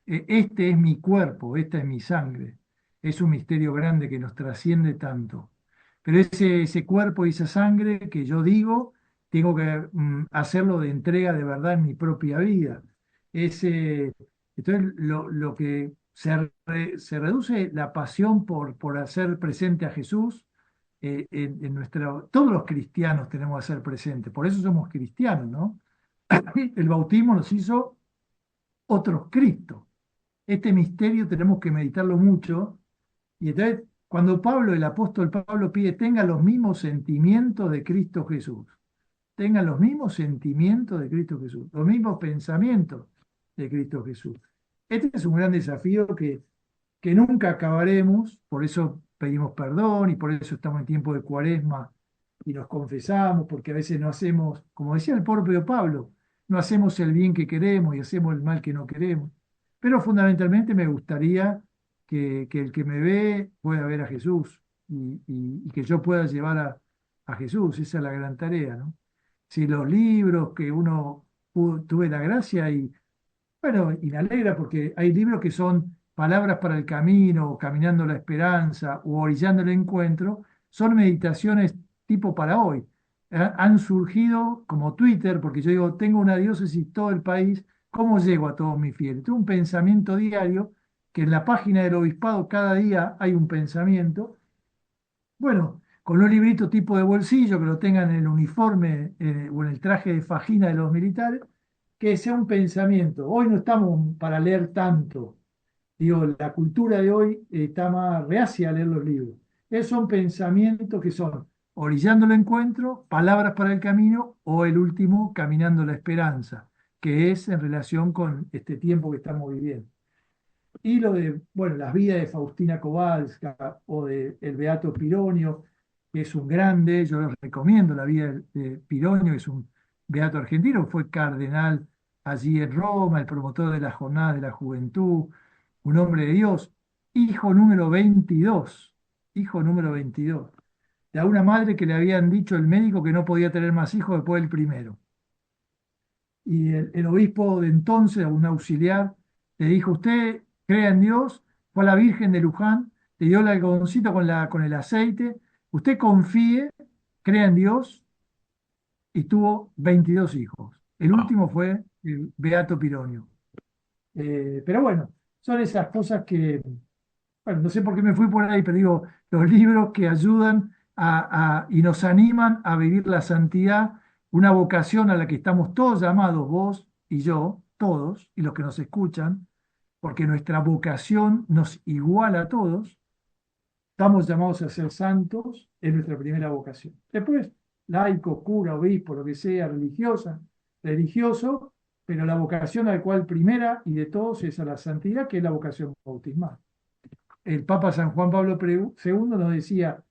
este es mi cuerpo, esta es mi sangre. Es un misterio grande que nos trasciende tanto. Pero ese cuerpo y esa sangre que yo digo, tengo que hacerlo de entrega de verdad en mi propia vida. Ese, entonces, lo que se reduce la pasión por hacer presente a Jesús en todos los cristianos tenemos que hacer presente, por eso somos cristianos, ¿no? El bautismo nos hizo otros Cristo. Este misterio tenemos que meditarlo mucho. Y entonces, cuando Pablo, el apóstol Pablo pide, tenga los mismos sentimientos de Cristo Jesús, tengan los mismos sentimientos de Cristo Jesús, los mismos pensamientos de Cristo Jesús. Este es un gran desafío que nunca acabaremos, por eso pedimos perdón y por eso estamos en tiempo de cuaresma y nos confesamos, porque a veces no hacemos, como decía el propio Pablo, no hacemos el bien que queremos y hacemos el mal que no queremos. Pero fundamentalmente me gustaría que el que me ve pueda ver a Jesús y que yo pueda llevar a Jesús. Esa es la gran tarea, ¿no? Si los libros que tuve la gracia y, bueno, y me alegra porque hay libros que son palabras para el camino, o caminando la esperanza, o orillando el encuentro, son meditaciones tipo para hoy. Han surgido como Twitter, porque yo digo, tengo una diócesis todo el país, ¿cómo llego a todos mis fieles? Tengo un pensamiento diario, que en la página del obispado cada día hay un pensamiento. Bueno, con un librito tipo de bolsillo que lo tengan en el uniforme o en el traje de fajina de los militares, que sea un pensamiento. Hoy no estamos para leer tanto. Digo, la cultura de hoy está más reacia a leer los libros. Esos son pensamientos que son orillando el encuentro, palabras para el camino o el último, caminando la esperanza, que es en relación con este tiempo que estamos viviendo. Y lo de, bueno, las vidas de Faustina Kowalska o de el Beato Pironio, que es un grande, yo les recomiendo la vida de Pironio, que es un beato argentino, fue cardenal allí en Roma, el promotor de la Jornada de la Juventud, un hombre de Dios, hijo número 22, hijo número 22, de una madre que le habían dicho el médico que no podía tener más hijos después del primero. Y el obispo de entonces, un auxiliar, le dijo, usted crea en Dios, fue a la Virgen de Luján, le dio el algodoncito con el aceite, usted confíe, crea en Dios, y tuvo 22 hijos. El Wow. último fue el Beato Pironio. Pero bueno, son esas cosas que, bueno, no sé por qué me fui por ahí, pero digo, los libros que ayudan y nos animan a vivir la santidad, una vocación a la que estamos todos llamados, vos y yo, todos, y los que nos escuchan, porque nuestra vocación nos iguala a todos, estamos llamados a ser santos, es nuestra primera vocación. Después, laico, cura, obispo, lo que sea, religioso, pero la vocación a la cual primera y de todos es a la santidad, que es la vocación bautismal. El Papa San Juan Pablo II nos decía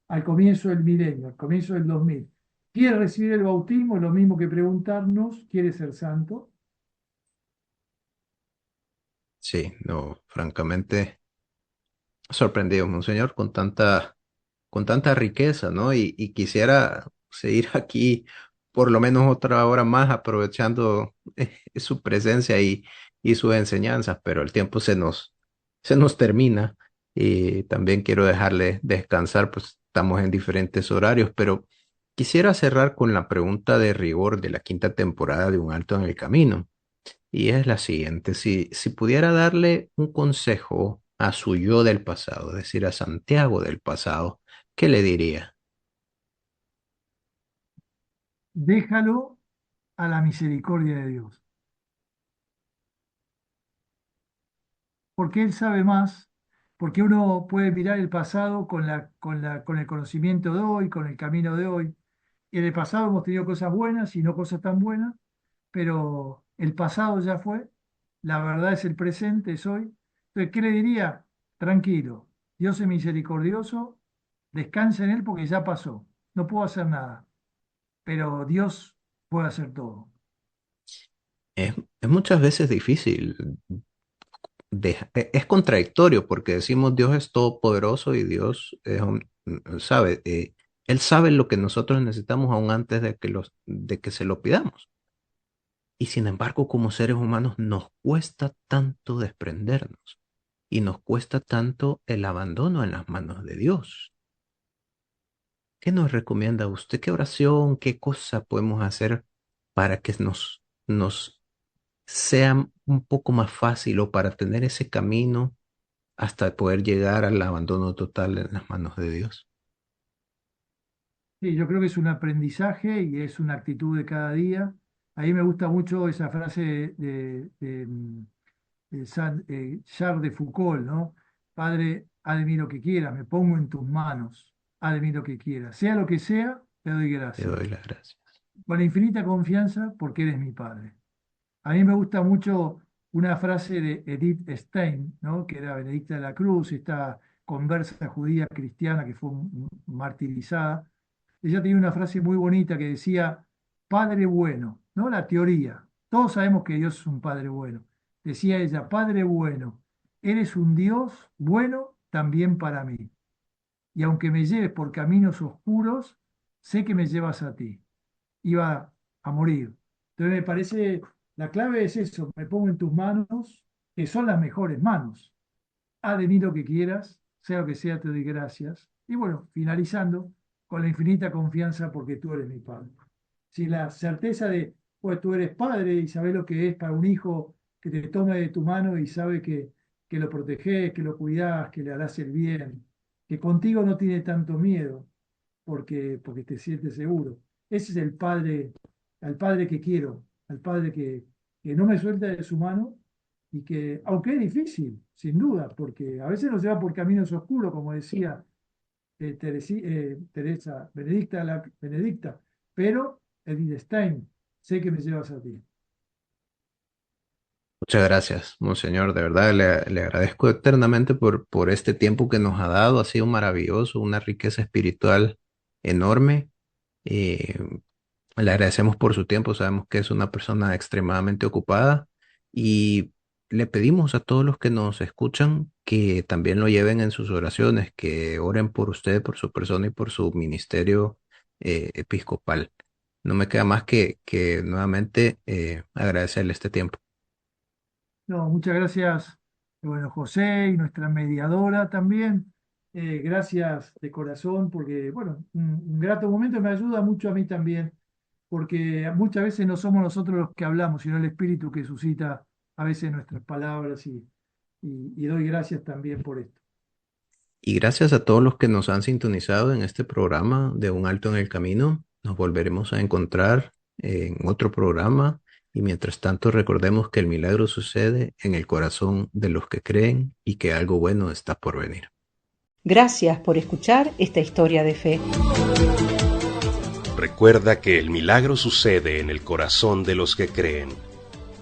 al comienzo del milenio, al comienzo del 2000, ¿quiere recibir el bautismo? Es lo mismo que preguntarnos, ¿quiere ser santo? Sí, no, francamente sorprendido, monseñor, con tanta riqueza, ¿no? Y quisiera seguir aquí por lo menos otra hora más aprovechando su presencia y sus enseñanzas, pero el tiempo se nos termina y también quiero dejarle descansar, pues estamos en diferentes horarios, pero quisiera cerrar con la pregunta de rigor de la quinta temporada de Un Alto en el Camino. Y es la siguiente, si pudiera darle un consejo a su yo del pasado, es decir, a Santiago del pasado, ¿qué le diría? Déjalo a la misericordia de Dios, porque Él sabe más, porque uno puede mirar el pasado con el conocimiento de hoy, con el camino de hoy. Y en el pasado hemos tenido cosas buenas y no cosas tan buenas, pero el pasado ya fue, la verdad es el presente, es hoy. Entonces, ¿qué le diría? Tranquilo, Dios es misericordioso, descansa en Él porque ya pasó, no puedo hacer nada, pero Dios puede hacer todo. Es, Es muchas veces difícil, es contradictorio porque decimos Dios es todopoderoso y Dios sabe, Él sabe lo que nosotros necesitamos aún antes de que se lo pidamos. Y sin embargo, como seres humanos nos cuesta tanto desprendernos y nos cuesta tanto el abandono en las manos de Dios. ¿Qué nos recomienda usted? ¿Qué oración, qué cosa podemos hacer para que nos sea un poco más fácil o para tener ese camino hasta poder llegar al abandono total en las manos de Dios? Sí, yo creo que es un aprendizaje y es una actitud de cada día. A mí me gusta mucho esa frase de Charles de Foucault, ¿no? Padre, haz de mí lo que quieras, me pongo en tus manos, haz de mí lo que quieras. Sea lo que sea, te doy Te gracias. doy las gracias. Con la infinita confianza porque eres mi Padre. A mí me gusta mucho una frase de Edith Stein, ¿no? Que era Benedicta de la Cruz, esta conversa judía cristiana que fue martirizada. Ella tenía una frase muy bonita que decía, Padre bueno, ¿no? La teoría. Todos sabemos que Dios es un Padre bueno. Decía ella, Padre bueno, eres un Dios bueno también para mí. Y aunque me lleves por caminos oscuros, sé que me llevas a ti. Iba a morir. Entonces me parece, la clave es eso, me pongo en tus manos, que son las mejores manos. Haz de mí lo que quieras, sea lo que sea, te doy gracias. Y bueno, finalizando, con la infinita confianza porque tú eres mi Padre. Si la certeza de, pues tú eres padre y sabes lo que es para un hijo que te tome de tu mano y sabe que lo proteges, que lo cuidas, que le harás el bien, que contigo no tiene tanto miedo porque te sientes seguro. Ese es el padre, al padre que quiero, al padre que no me suelta de su mano y que, aunque es difícil, sin duda, porque a veces nos lleva por caminos oscuros, como decía Teresa Benedicta, pero Edith Stein, sé que me llevas a ti. Muchas gracias, Monseñor. De verdad le agradezco eternamente por este tiempo que nos ha dado. Ha sido maravilloso, una riqueza espiritual enorme. Eh, Le agradecemos por su tiempo. Sabemos que es una persona extremadamente ocupada y le pedimos a todos los que nos escuchan que también lo lleven en sus oraciones, que oren por usted, por su persona y por su ministerio episcopal. No me queda más que nuevamente agradecerle este tiempo. No, muchas gracias, bueno, José y nuestra mediadora también. Gracias de corazón porque, bueno, un grato momento me ayuda mucho a mí también, porque muchas veces no somos nosotros los que hablamos, sino el Espíritu que suscita a veces nuestras palabras y doy gracias también por esto. Y gracias a todos los que nos han sintonizado en este programa de Un Alto en el Camino. Nos volveremos a encontrar en otro programa y mientras tanto recordemos que el milagro sucede en el corazón de los que creen y que algo bueno está por venir. Gracias por escuchar esta historia de fe. Recuerda que el milagro sucede en el corazón de los que creen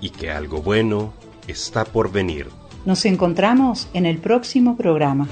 y que algo bueno está por venir. Nos encontramos en el próximo programa.